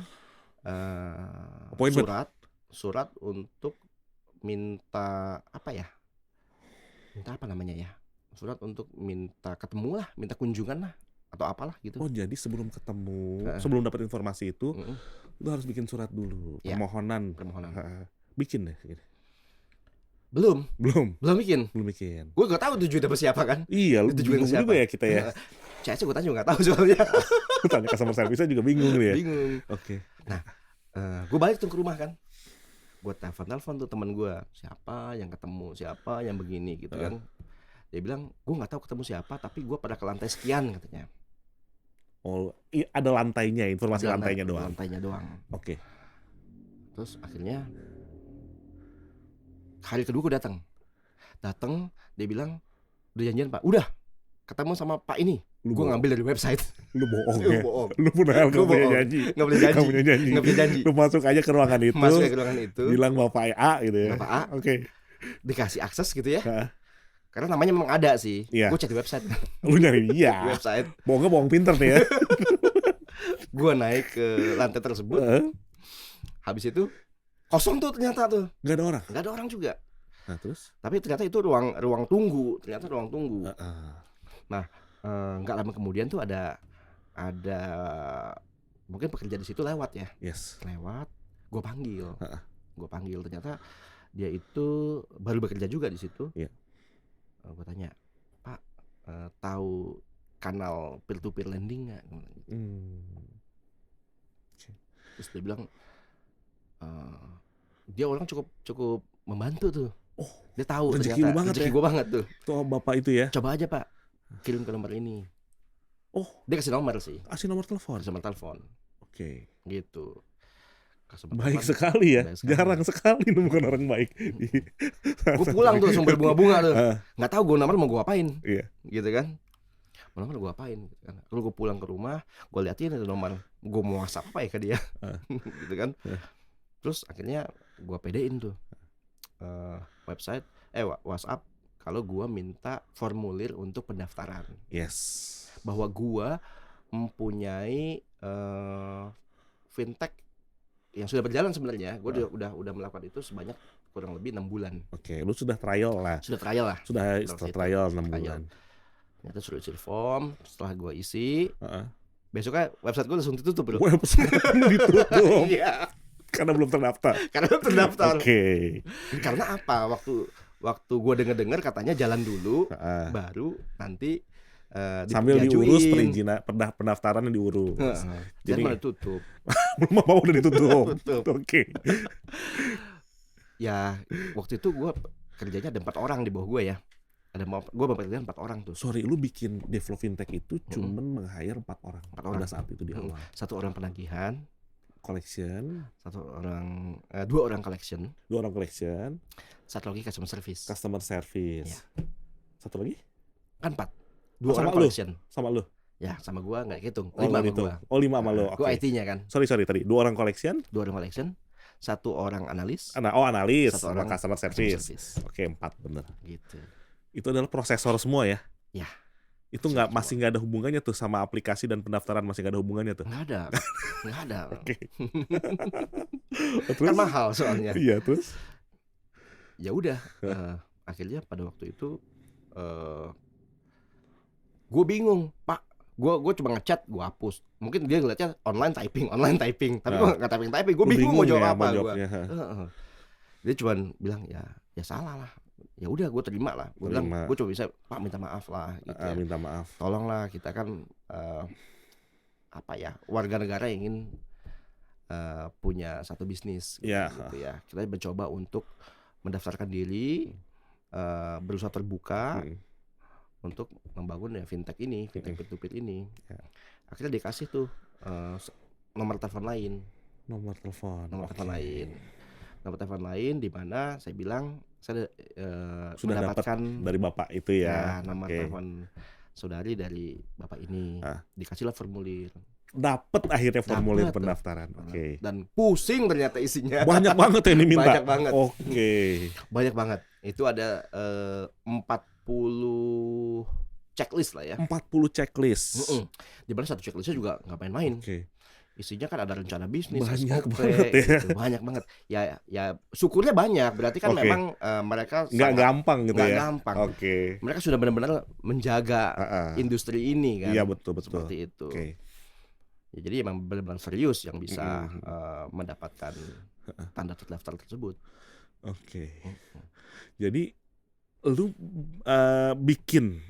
B: surat untuk minta apa namanya ya, surat untuk minta ketemu lah, minta kunjungan lah atau apalah gitu.
A: Oh jadi sebelum ketemu, sebelum dapat informasi itu, lu harus bikin surat dulu, permohonan. Bikin deh.
B: Belum bikin.
A: Gue
B: Gue gak tahu tujuannya siapa kan.
A: Iya, lu bingung juga ya kita ya.
B: CS gue tanya juga nggak tahu soalnya.
A: Tanya customer service juga bingung dia.
B: Bingung.
A: Oke.
B: Gue balik tuh ke rumah kan, gue telepon tuh teman gue, siapa yang ketemu, siapa yang begini gitu kan. Dia bilang gue nggak tahu ketemu siapa, tapi gue pada ke lantai sekian katanya.
A: Oh, ada lantainya, informasi lantainya doang.
B: Lantainya doang.
A: Oke.
B: Terus akhirnya hari kedua gue datang, dia bilang udah janjian Pak, udah ketemu sama Pak ini. Gue ngambil dari website.
A: Lu bohong
B: Lu
A: ya?
B: bohong.
A: Lu padahal gak punya janji.
B: Nggak boleh janji. Nggak boleh janji.
A: Lu masuk aja ke ruangan itu.
B: Masuk ke ruangan itu.
A: Bilang Bapak A gitu ya.
B: Bapak A.
A: Oke.
B: Dikasih akses gitu ya.
A: Heeh.
B: Karena namanya memang ada sih.
A: Iya.
B: Gue cek di website.
A: Lu nyari
B: Di
A: dia.
B: website.
A: Bohong pinter nih ya.
B: Gue naik ke lantai tersebut. Habis itu kosong tuh ternyata tuh.
A: Gak ada orang.
B: Nggak ada orang juga.
A: Nah terus?
B: Tapi ternyata itu ruang tunggu. Ternyata ruang tunggu.
A: Nah,
B: nggak lama kemudian tuh ada mungkin pekerja di situ lewat ya.
A: yes.
B: Lewat, gue panggil. Ternyata dia itu baru bekerja juga di situ.
A: Iya.
B: Gue tanya, Pak, tahu kanal peer to peer lending nggak? Terus dia bilang, dia orang cukup membantu tuh.
A: Oh,
B: dia tahu
A: rezeki
B: ternyata
A: lu banget
B: rezeki
A: ya?
B: gue banget tuh.
A: Tuh Bapak itu ya.
B: Coba aja Pak, kirim ke nomor ini.
A: Oh,
B: Dia kasih nomor sih,
A: kasih nomor telepon.
B: kasih nomor telepon.
A: Oke.
B: Gitu.
A: Baik sekali ya.
B: Baik sekali.
A: Jarang sekali nemukan orang baik.
B: Gue pulang tuh langsung berbunga-bunga tuh.
A: Ah.
B: Nggak tahu gue nomor mau gue apain.
A: Iya.
B: Gitu kan. Nomor gue apain gitu kan. Lalu gue pulang ke rumah, gue liatin itu nomor. Gue mau WhatsApp apa ya ke dia. Gitu kan. Terus akhirnya gue pedein tuh website WhatsApp kalau gue minta formulir untuk pendaftaran.
A: Yes.
B: Bahwa gue mempunyai fintech yang sudah berjalan sebenarnya. Gue udah melakukan itu sebanyak kurang lebih 6 bulan.
A: Oke, lu sudah trial lah.
B: Sudah trial lah.
A: Sudah trial 6
B: Trial.
A: bulan.
B: Ternyata sudah isi form. Setelah gue isi, besoknya website gue langsung ditutup bro.
A: Website ditutup.
B: Iya.
A: Karena belum terdaftar.
B: Karena belum terdaftar.
A: Oke.
B: Karena apa? Waktu gue dengar katanya jalan dulu, baru nanti
A: sambil
B: diajuin.
A: diurus perizinan pendaftaran yang diurus.
B: Jadi malah tutup.
A: Belum apa udah ditutup.
B: Tutup.
A: Oke.
B: Ya waktu itu gue kerjanya ada 4 orang di bawah gue ya. Gue mempekerjakan 4 orang tuh.
A: Sorry, lu bikin develop fintech itu cuman meng-hire 4 orang.
B: 4 orang
A: pada saat itu di awal.
B: 1 orang penagihan,
A: Collection,
B: 2 orang collection,
A: 2 orang collection,
B: 1 lagi customer service.
A: customer service.
B: Iya.
A: Satu lagi?
B: Kan 4. 2
A: sama
B: orang
A: lu?
B: collection.
A: Sama lu.
B: Ya, sama gua enggak hitung. 5
A: Oh,
B: sama
A: gitu.
B: gua.
A: Oh, 5 sama lu.
B: Gua
A: Oke.
B: IT-nya kan.
A: Sorry tadi. 2 orang collection,
B: 2 orang collection, 1 orang analis,
A: analis,
B: 1
A: sama
B: orang
A: customer service. Oke, 4 bener.
B: Gitu.
A: Itu adalah prosesor semua ya?
B: Ya.
A: Itu masih nggak ada hubungannya tuh sama aplikasi dan pendaftaran, masih nggak ada hubungannya tuh?
B: Enggak ada. Enggak ada.
A: Oke.
B: Kan mahal soalnya.
A: Iya, terus?
B: Ya udah, akhirnya pada waktu itu gue bingung, Pak. Gue cuma ngechat, gue hapus. Mungkin dia ngeliatnya online typing, tapi gue nggak typing. Gue bingung mau jawab apa gue. Dia cuma bilang ya salah lah. Ya udah, gue terima lah. Gue bilang, gue cuma bisa, Pak minta maaf lah. Gitu ya.
A: Minta maaf.
B: Tolonglah, kita kan warga negara yang ingin punya satu bisnis, gitu ya. Kita mencoba untuk mendaftarkan diri, berusaha terbuka. Untuk membangun ya fintech peer-to-peer ini. Akhirnya dikasih tuh nomor telepon lain. Nomor telepon lain di mana saya bilang saya
A: sudah mendapatkan dari bapak itu ya.
B: Nomor telepon saudari dari bapak ini. Dikasihlah formulir.
A: Dapat akhirnya formulir pendaftaran. Oke.
B: Dan pusing ternyata isinya.
A: Banyak banget yang diminta.
B: Banyak banget.
A: Oke.
B: Banyak banget. Itu ada 40 checklist lah ya.
A: 40 checklist.
B: Di mana satu checklistnya juga nggak main-main.
A: Oke.
B: Isinya kan ada rencana bisnis,
A: banyak
B: SOP,
A: banget ya.
B: gitu. Banyak banget. Ya syukurnya banyak. Berarti kan memang mereka
A: nggak gampang gitu
B: nggak
A: ya.
B: gampang.
A: Oke.
B: Mereka sudah benar-benar menjaga industri ini kan.
A: Iya, betul.
B: Seperti itu.
A: Oke.
B: Ya, jadi emang benar-benar serius yang bisa mendapatkan tanda terdaftar tersebut.
A: Oke. Jadi lu bikin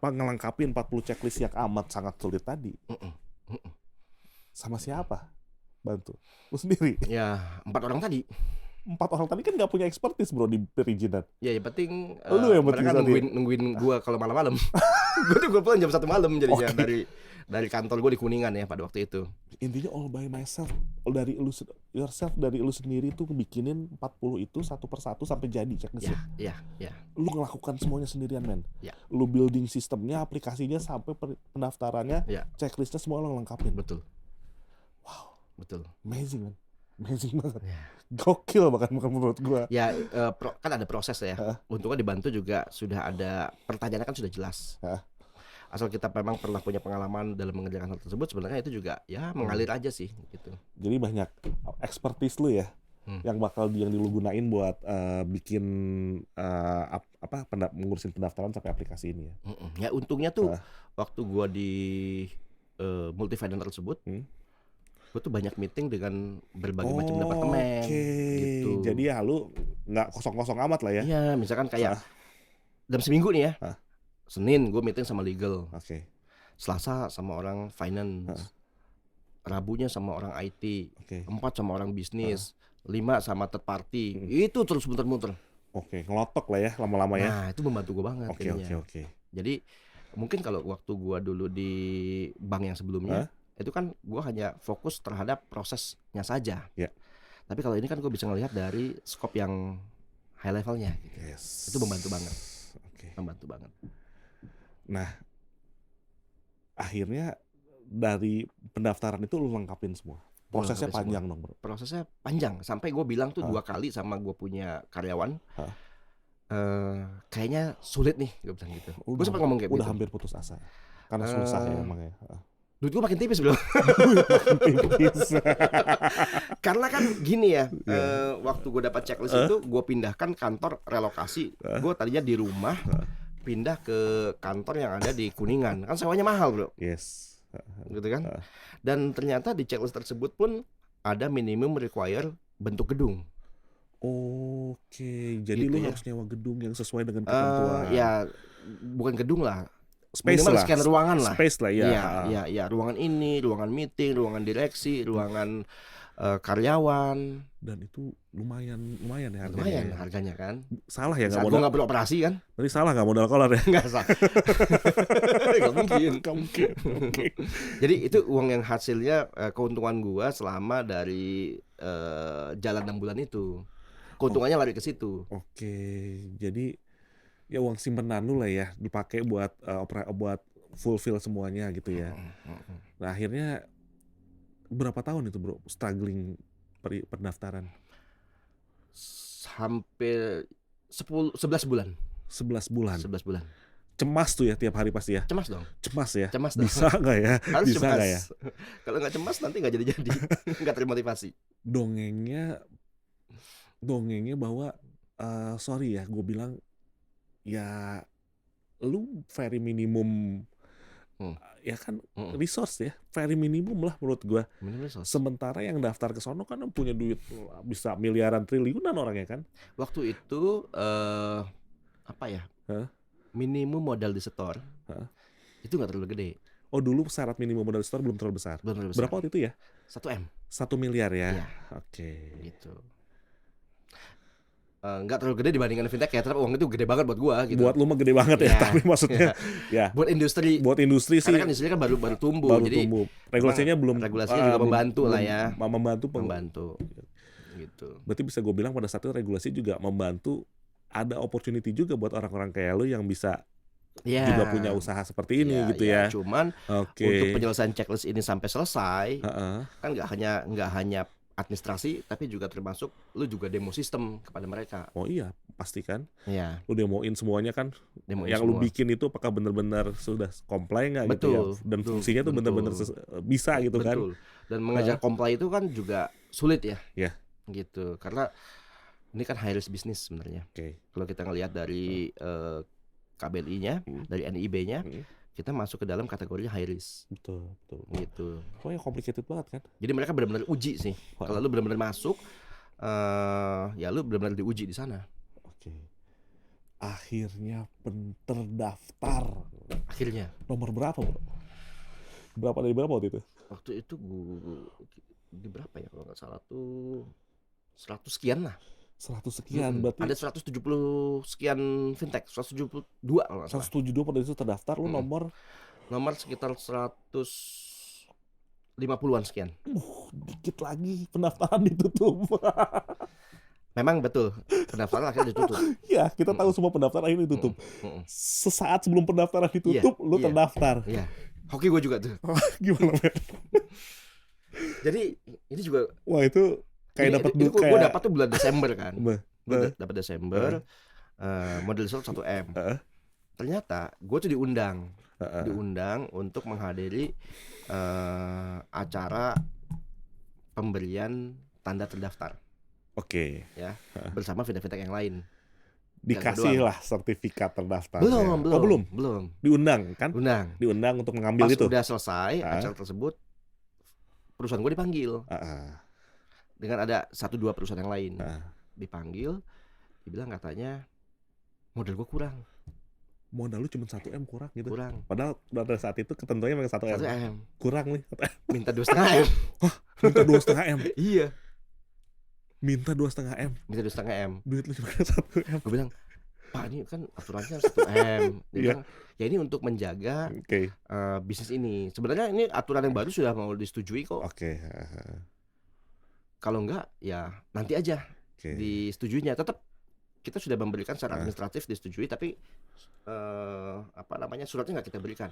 A: ngelengkapi 40 checklist yang amat sangat sulit tadi. Sama siapa? Bantu. Lu sendiri.
B: Ya 4 orang tadi.
A: 4 orang tadi kan nggak punya expertise bro di perizinan.
B: Ya yang penting
A: Lu yang
B: mereka
A: penting
B: nungguin gua kalau malam-malam. Gue pulang jam 1 malam jadinya dari kantor gue di Kuningan ya pada waktu itu.
A: Intinya all by myself, dari lu sendiri tuh bikinin 40 itu satu persatu sampai jadi checklistnya.
B: Ya.
A: Lu ngelakukan semuanya sendirian men.
B: Ya.
A: Lu building sistemnya, aplikasinya sampai pendaftarannya,
B: Ya.
A: checklistnya semua lu lengkapin.
B: Betul.
A: Wow,
B: Betul.
A: amazing man, amazing banget.
B: Ya.
A: Gokil bahkan bukan menurut gua.
B: Ya kan ada proses ya. Untungnya dibantu juga sudah ada pertanyaannya kan sudah jelas. Asal kita memang pernah punya pengalaman dalam mengerjakan hal tersebut, sebenarnya itu juga ya mengalir aja sih gitu.
A: Jadi banyak expertise lu ya yang bakal yang lu gunain buat bikin mengurusin pendaftaran sampai aplikasi ini ya.
B: Ya untungnya tuh waktu gua di multi finance tersebut, gue tuh banyak meeting dengan berbagai macam departemen gitu.
A: Jadi ya lu nggak kosong-kosong amat lah ya.
B: Iya, misalkan kayak dalam seminggu nih ya. Senin gue meeting sama legal. Selasa sama orang finance. Rabunya sama orang IT. 4 sama orang bisnis. 5 sama third party. Itu terus muter-muter.
A: Ngelotok lah ya lama-lama ya.
B: Nah, itu membantu gue banget.
A: Oke.
B: Jadi mungkin kalau waktu gue dulu di bank yang sebelumnya, itu kan gue hanya fokus terhadap prosesnya saja. Tapi kalau ini kan gue bisa ngelihat dari scope yang high levelnya gitu. Itu membantu banget. Membantu banget.
A: Nah, akhirnya dari pendaftaran itu lu lengkapin semua. Prosesnya panjang dong bro.
B: Prosesnya panjang. Sampai gue bilang tuh 2 kali sama gue punya karyawan, kayaknya sulit nih, gue bilang gitu. Gue sempat ngomong kayak gitu.
A: Udah hampir putus asa. Karena susah ya emang ya.
B: Duit gue makin tipis bro. Karena kan gini ya, waktu gue dapat checklist itu, gue pindahkan kantor relokasi. Gue tadinya di rumah, pindah ke kantor yang ada di Kuningan. Kan sewanya mahal bro. Gitu kan. Dan ternyata di checklist tersebut pun ada minimum require bentuk gedung.
A: Jadi
B: gitu
A: lu
B: ya.
A: harus nyewa gedung yang sesuai dengan ketentuan.
B: Ya bukan gedung lah,
A: Space
B: minimal
A: lah.
B: sekian ruangan lah.
A: Space lah ya.
B: Ya, ruangan ini, ruangan meeting, ruangan direksi, ruangan karyawan.
A: Dan itu lumayan ya harganya.
B: Lumayan harganya kan.
A: Salah ya
B: Saat
A: nggak
B: gue
A: modal.
B: nggak beroperasi kan.
A: Tadi salah nggak modal kolor ya.
B: Nggak sah. Nggak mungkin. Jadi itu uang yang hasilnya keuntungan gua selama dari jalan 6 bulan itu. Keuntungannya lari ke situ.
A: Jadi ya uang simpenan lu lah ya dipakai buat buat fulfill semuanya gitu ya. Nah akhirnya berapa tahun itu bro struggling pendaftaran?
B: Hampir 11 bulan.
A: 11 bulan. Cemas tuh ya tiap hari pasti ya.
B: Cemas dong.
A: Cemas ya. Bisa nggak ya?
B: Harus
A: Bisa nggak ya?
B: Kalau nggak cemas nanti nggak jadi. Nggak termotivasi.
A: Dongengnya bahwa sorry ya gue bilang ya lu very minimum ya kan resource ya very minimum lah menurut gue. Sementara yang daftar ke sono kan punya duit bisa miliaran triliunan orangnya kan.
B: Waktu itu minimum modal di store itu nggak terlalu gede.
A: Dulu syarat minimum modal di store belum terlalu besar. Berapa waktu itu ya?
B: 1 M.
A: 1 miliar ya.
B: Iya.
A: Gitu.
B: Nggak terlalu gede dibandingkan fintech ya, tapi uang itu gede banget buat gua gitu.
A: Buat lu mah gede banget ya, tapi maksudnya ya.
B: Buat industri sih. Karena kan industri kan baru tumbuh. Jadi
A: regulasinya
B: juga membantu lah ya.
A: Membantu.
B: Gitu.
A: Berarti bisa gue bilang pada saat itu regulasi juga membantu ada opportunity juga buat orang-orang kayak lu yang bisa juga punya usaha seperti ini gitu ya.
B: Cuman untuk penyelesaian checklist ini sampai selesai kan nggak hanya administrasi tapi juga termasuk lu juga demo sistem kepada mereka.
A: Iya, pasti kan.
B: Iya.
A: Lu demoin semuanya kan. Yang
B: semua.
A: Lu bikin itu apakah benar-benar sudah comply nggak gitu ya? Dan fungsinya tuh benar-benar bisa gitu kan.
B: Dan mengajar comply itu kan juga sulit ya.
A: Iya.
B: Gitu. Karena ini kan high risk business sebenarnya. Kalau kita ngelihat dari KBLI-nya, dari NIB-nya, kita masuk ke dalam kategori high risk. Betul. Gitu.
A: Pokoknya complicated banget kan.
B: Jadi mereka benar-benar uji sih. Kalau lu benar-benar masuk, ya lu benar-benar diuji di sana.
A: akhirnya terdaftar.
B: Akhirnya.
A: Nomor berapa, bro? Berapa dari berapa waktu itu?
B: Waktu itu di berapa ya kalau nggak salah tuh 100 sekian lah.
A: 100 sekian berarti.
B: Ada 170 sekian fintech, 172 kalau nggak salah.
A: 172 pada itu terdaftar, lu nomor
B: sekitar 150-an sekian.
A: Dikit lagi pendaftaran ditutup.
B: Memang betul, pendaftaran akhirnya ditutup.
A: Ya, kita tahu semua pendaftaran akhirnya ditutup. Sesaat sebelum pendaftaran ditutup, lu terdaftar.
B: Iya. Hoki gue juga tuh.
A: Gimana, men?
B: Jadi ini juga
A: Wah, itu kayak dapat
B: gue dapat tuh bulan Desember kan. Dapat Desember. Model 1M. Ternyata gue tuh diundang untuk menghadiri acara pemberian tanda terdaftar.
A: Oke.
B: Ya, bersama fintech-fintech yang lain.
A: Dikasih lah sertifikat terdaftar.
B: Belum.
A: Diundang kan? Diundang untuk mengambil
B: Pas
A: itu.
B: udah selesai acara tersebut, perusahaan gue dipanggil. Dengan ada 1-2 perusahaan yang lain. Dipanggil, dibilang katanya modal gue kurang.
A: Modal lu cuma 1M kurang gitu.
B: Kurang.
A: Padahal pada saat itu ketentuannya memang 1M.
B: 1M.
A: Kurang nih.
B: Minta 2,5M.
A: Minta 2,5M.
B: Iya.
A: Minta 2,5M.
B: Minta 2,5M.
A: Duit lu cuma 1M.
B: Gue bilang, Pak ini kan aturannya 1M. Dia bilang, ya ini untuk menjaga bisnis ini. Sebenarnya ini aturan yang baru sudah mau disetujui kok. Kalau enggak ya nanti aja disetujuinya. Tetap kita sudah memberikan secara administratif disetujui, tapi suratnya nggak kita berikan.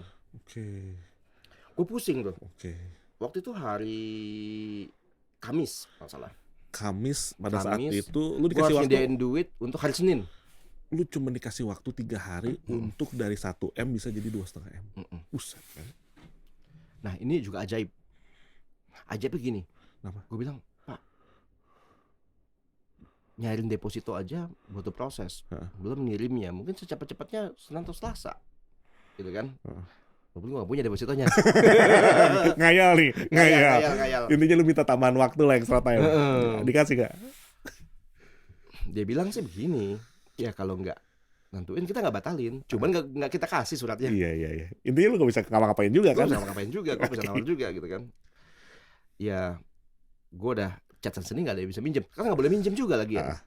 B: Gue pusing tuh. Waktu itu hari Kamis kalau salah.
A: Kamis pada saat itu lu dikasih waktu.
B: Nyediain duit untuk hari Senin.
A: Lu cuma dikasih waktu 3 hari untuk dari 1M bisa jadi 2,5M. Buset kan.
B: Nah ini juga ajaib. Ajaibnya gini.
A: Kenapa?
B: Gue bilang, Pak, nyairin deposito aja butuh proses. Belum ngirimnya. Mungkin secepat-cepatnya Senin atau Selasa. Gitu kan. Walaupun gue gak punya depositonya.
A: Ngayal nih.
B: Ngayal.
A: Intinya lu minta tambahan waktu lah extra time. Dikasih gak?
B: Dia bilang sih begini, ya kalau nggak nentuin kita nggak batalin, cuman nggak kita kasih suratnya.
A: Iya. Intinya lu gak bisa ngapa-ngapain juga kan?
B: Gue bisa ngapa-ngapain juga, gue bisa nawar juga gitu kan. Ya, gue udah chat sini nggak ada yang bisa minjem, kan nggak boleh minjem juga lagi ya.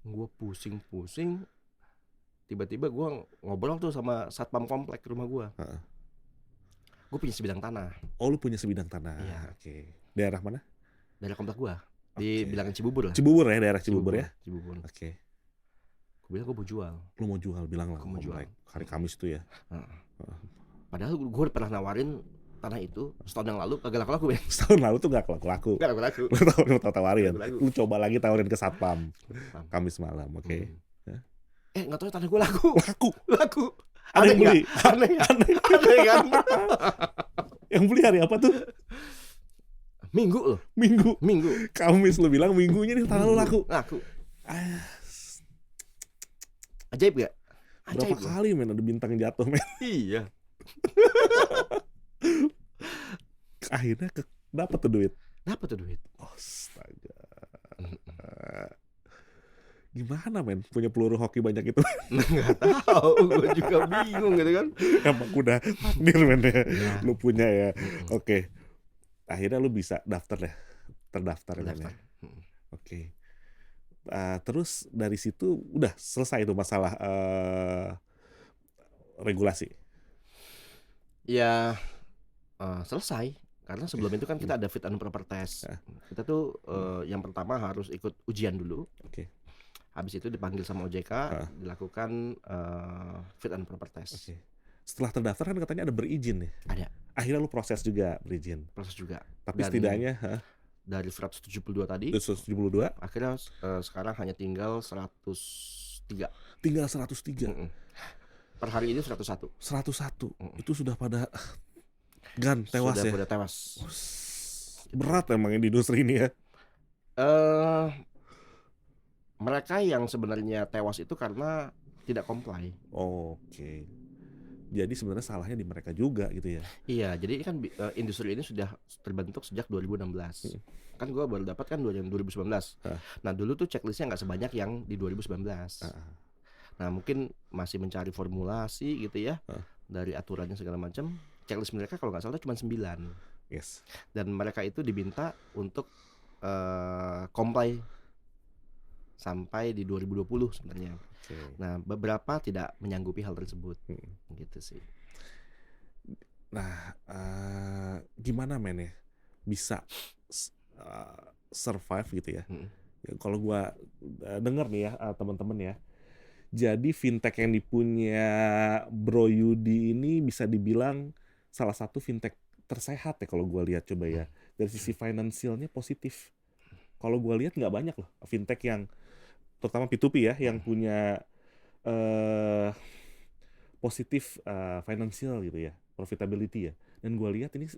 B: Gue pusing. Tiba-tiba gue ngobrol tuh sama satpam komplek rumah gue. Gue punya sebidang tanah.
A: Oh, lu punya sebidang tanah.
B: Iya.
A: Daerah mana?
B: Daerah komplek gue. Di bilangan Cibubur lah.
A: Cibubur ya, daerah Cibubur ya.
B: Cibubur. Gue bilang gue mau jual.
A: Lu mau jual, bilang lah.
B: Gue mau jual.
A: Hari Kamis tuh ya.
B: Padahal gue pernah nawarin tanah itu setahun yang lalu kagak laku-laku.
A: Setahun lalu tuh gak laku.
B: Gak laku-laku.
A: Lu tawarin. Lu coba lagi tawarin ke satpam. Kamis malam.
B: Nggak tahu tanah gue laku.
A: Ada yang beli.
B: Aneh kan?
A: Yang beli hari apa tuh?
B: Minggu.
A: Kamis lu bilang minggunya nih tanah lu laku.
B: Ajaib gak?
A: Berapa kali men ada bintang jatuh men?
B: Iya.
A: Akhirnya dapat tuh duit. Astaga. Gimana men punya peluru hoki banyak itu?
B: Nggak tahu, gue juga bingung gitu kan.
A: Emang udah takdir men ya. Lu punya ya. Akhirnya lu bisa terdaftar. Terus dari situ udah selesai itu masalah regulasi.
B: Ya selesai. Karena sebelum itu kan kita ada fit and proper test. Kita tuh yang pertama harus ikut ujian dulu. Habis itu dipanggil sama OJK, dilakukan fit and proper test.
A: Setelah terdaftar kan katanya ada berizin ya?
B: Ada.
A: Akhirnya lu proses juga berizin. Tapi setidaknya
B: dari 172 tadi.
A: 172.
B: Akhirnya sekarang hanya tinggal 103.
A: Tinggal 103.
B: Per hari ini 101.
A: 101. Itu sudah pada tewas ya.
B: Sudah pada tewas.
A: Berat emang di industri ini ya.
B: Mereka yang sebenarnya tewas itu karena tidak comply.
A: Jadi sebenarnya salahnya di mereka juga gitu ya.
B: Iya, jadi kan industri ini sudah terbentuk sejak 2016. Kan gue baru dapat kan 2019. Nah dulu tuh checklistnya nggak sebanyak yang di 2019. Nah mungkin masih mencari formulasi gitu ya dari aturannya segala macam. Checklist mereka kalau nggak salah cuma 9.
A: Yes.
B: Dan mereka itu diminta untuk comply sampai di 2020 sebenarnya. Nah beberapa tidak menyanggupi hal tersebut, gitu sih.
A: Nah, gimana men ya bisa survive gitu ya? Ya, kalau gua denger nih ya teman-teman ya, jadi fintech yang dipunya Bro Yudi ini bisa dibilang salah satu fintech tersehat ya kalau gua lihat coba ya. Dari sisi finansialnya positif. Kalau gua lihat nggak banyak loh fintech yang terutama P2P ya yang punya positif financial gitu ya, profitability ya. Dan gue lihat ini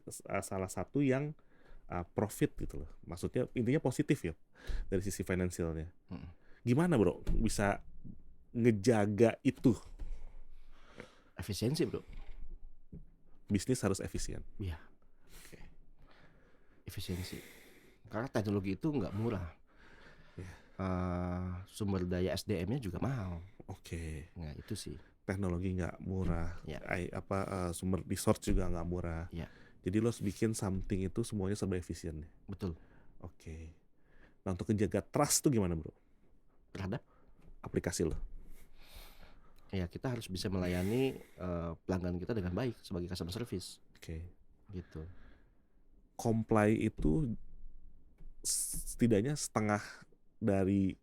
A: salah satu yang profit gitu loh. Maksudnya intinya positif ya dari sisi finansialnya. Gimana bro bisa ngejaga itu?
B: Efisiensi bro.
A: Bisnis harus efisien.
B: Iya. Efisiensi. Karena teknologi itu nggak murah. Sumber daya SDM-nya juga mahal. Nah itu sih.
A: Teknologi nggak murah, sumber resource juga nggak murah. Jadi lo harus bikin something itu semuanya serba efisien.
B: Betul.
A: Nah untuk menjaga trust tuh gimana bro?
B: Terhadap
A: aplikasi lo?
B: Ya kita harus bisa melayani pelanggan kita dengan baik sebagai customer service. Gitu.
A: Comply itu setidaknya setengah dari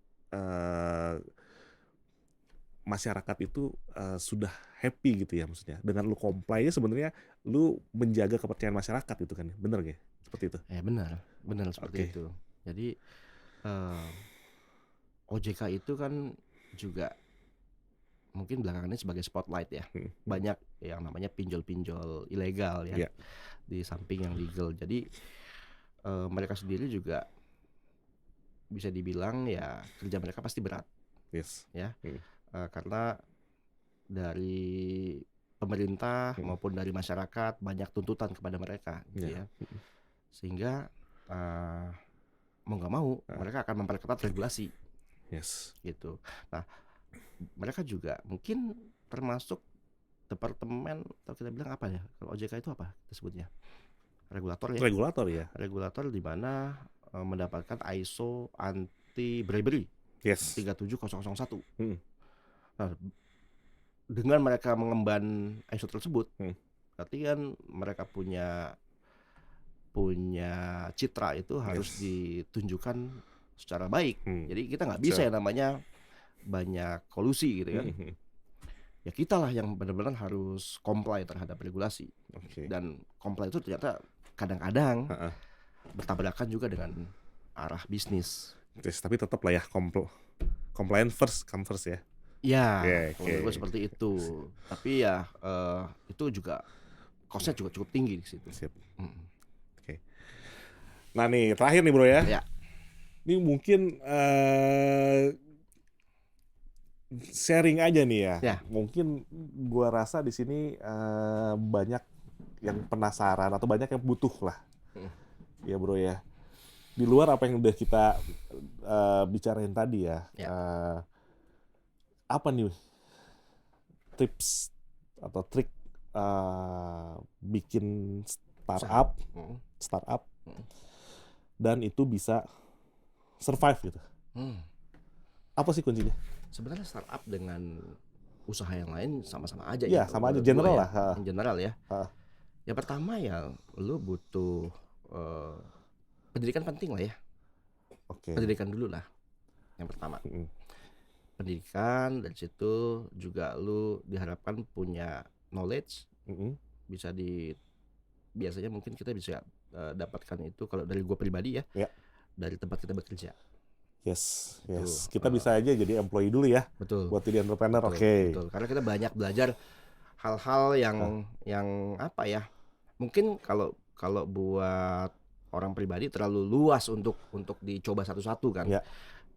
A: masyarakat itu sudah happy gitu ya maksudnya. Dengan lu comply sebenarnya lu menjaga kepercayaan masyarakat itu kan, bener gak? Seperti itu.
B: Ya benar seperti itu. Jadi OJK itu kan juga mungkin belakangan ini sebagai spotlight ya. Banyak yang namanya pinjol-pinjol ilegal ya. Di samping yang legal. Jadi mereka sendiri juga bisa dibilang ya kerja mereka pasti berat. Ya. Karena dari pemerintah maupun dari masyarakat banyak tuntutan kepada mereka gitu ya. Sehingga mau nggak mau mereka akan memperketat regulasi. Gitu. Nah, mereka juga mungkin termasuk departemen atau kita bilang apa ya? Kalau OJK itu apa disebutnya? Regulator ya. Regulator di mana mendapatkan ISO anti bribery 37001. Nah, dengan mereka mengemban ISO tersebut, berarti kan mereka punya citra itu harus ditunjukkan secara baik. Jadi kita nggak bisa yang namanya banyak kolusi gitu kan. Ya kita lah yang benar-benar harus comply terhadap regulasi. Dan comply itu ternyata kadang-kadang bertabrakan juga dengan arah bisnis.
A: Tapi tetap lah ya compliant first come first ya.
B: Ya, kalau seperti itu. Tapi ya itu juga cost-nya juga cukup tinggi di situ.
A: Nah nih terakhir nih bro ya. Ini mungkin sharing aja nih ya. Mungkin gua rasa di sini banyak yang penasaran atau banyak yang butuh lah. Ya bro ya. Di luar apa yang udah kita bicarain tadi ya. Apa nih tips atau trik bikin startup dan itu bisa survive gitu. Apa sih kuncinya?
B: Sebenarnya startup dengan usaha yang lain sama-sama aja
A: ya. Sama aja general lah.
B: In general ya. Yang pertama ya lu butuh pendidikan penting lah ya. Pendidikan dulu lah. Yang pertama. Pendidikan, dari situ juga lu diharapkan punya knowledge. Biasanya mungkin kita bisa dapatkan itu kalau dari gua pribadi ya. Dari tempat kita bekerja.
A: Yes. Kita bisa aja jadi employee dulu ya.
B: Betul.
A: Buat jadi entrepreneur.
B: Betul. Karena kita banyak belajar hal-hal yang apa ya? Mungkin kalau buat orang pribadi terlalu luas untuk dicoba satu-satu kan.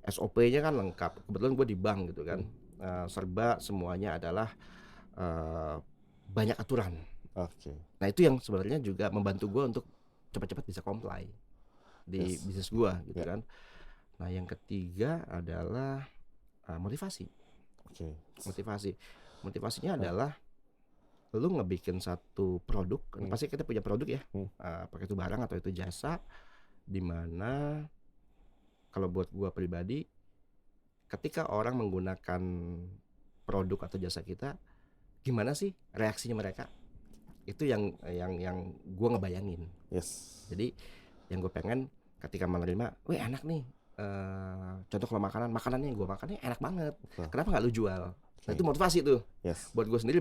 B: SOP-nya kan lengkap. Kebetulan gue di bank gitu kan. Serba semuanya adalah banyak aturan. Nah itu yang sebenarnya juga membantu gue untuk cepat-cepat bisa comply di bisnis gue gitu kan. Nah yang ketiga adalah motivasi.
A: Oke.
B: Motivasinya adalah lu ngebikin satu produk, pasti kita punya produk ya, apakah itu barang atau itu jasa, dimana kalau buat gua pribadi, ketika orang menggunakan produk atau jasa kita, gimana sih reaksinya mereka? Itu yang gua ngebayangin.
A: Yes.
B: Jadi yang gue pengen ketika menerima, wih enak nih, contoh kalau makanannya yang gue makannya enak banget, kenapa nggak lu jual? Nah itu motivasi tuh.
A: Yes.
B: Buat gue sendiri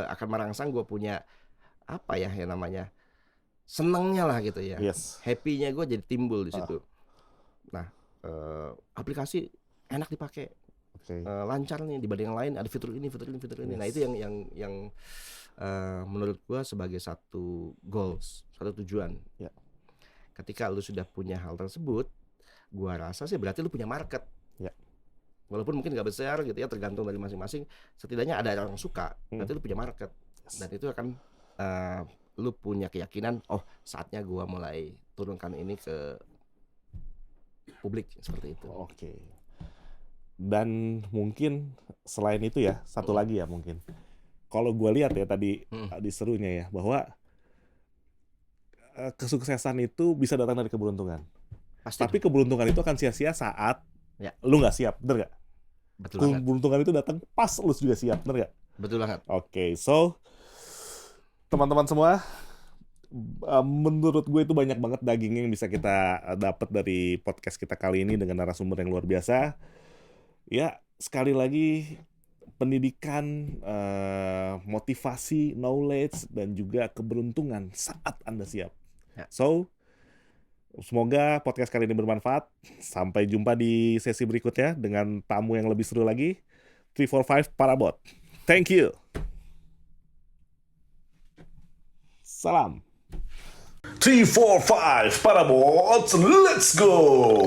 B: akan merangsang gue punya apa ya yang namanya senengnya lah gitu ya.
A: Yes.
B: Happy-nya gue jadi timbul di situ. Nah aplikasi enak dipakai, lancar nih dibanding yang lain, ada fitur ini.
A: Yes.
B: Nah itu yang menurut gue sebagai satu goals, satu tujuan.
A: Ya.
B: Ketika lu sudah punya hal tersebut, gue rasa sih berarti lu punya market.
A: Ya.
B: Walaupun mungkin nggak besar gitu ya, tergantung dari masing-masing. Setidaknya ada orang suka, berarti lu punya market.
A: Yes.
B: Dan itu akan lu punya keyakinan, oh saatnya gua mulai turunkan ini ke publik seperti itu.
A: Oke. Dan mungkin selain itu ya, satu lagi ya mungkin. Kalau gua lihat ya tadi di serunya ya, bahwa kesuksesan itu bisa datang dari keberuntungan.
B: Pasti
A: Tapi keberuntungan itu akan sia-sia saat
B: ya.
A: lu nggak siap, bener nggak?
B: Betul banget.
A: Keberuntungan itu datang pas lu juga siap, bener nggak?
B: Betul banget.
A: Oke, so teman-teman semua, menurut gue itu banyak banget daging yang bisa kita dapat dari podcast kita kali ini dengan narasumber yang luar biasa. Ya, sekali lagi pendidikan, motivasi, knowledge, dan juga keberuntungan saat Anda siap.
B: Ya.
A: So, semoga podcast kali ini bermanfaat. Sampai jumpa di sesi berikutnya dengan tamu yang lebih seru lagi. 345 Parabot. Thank you. Salam.
C: 345 Parabots, let's go!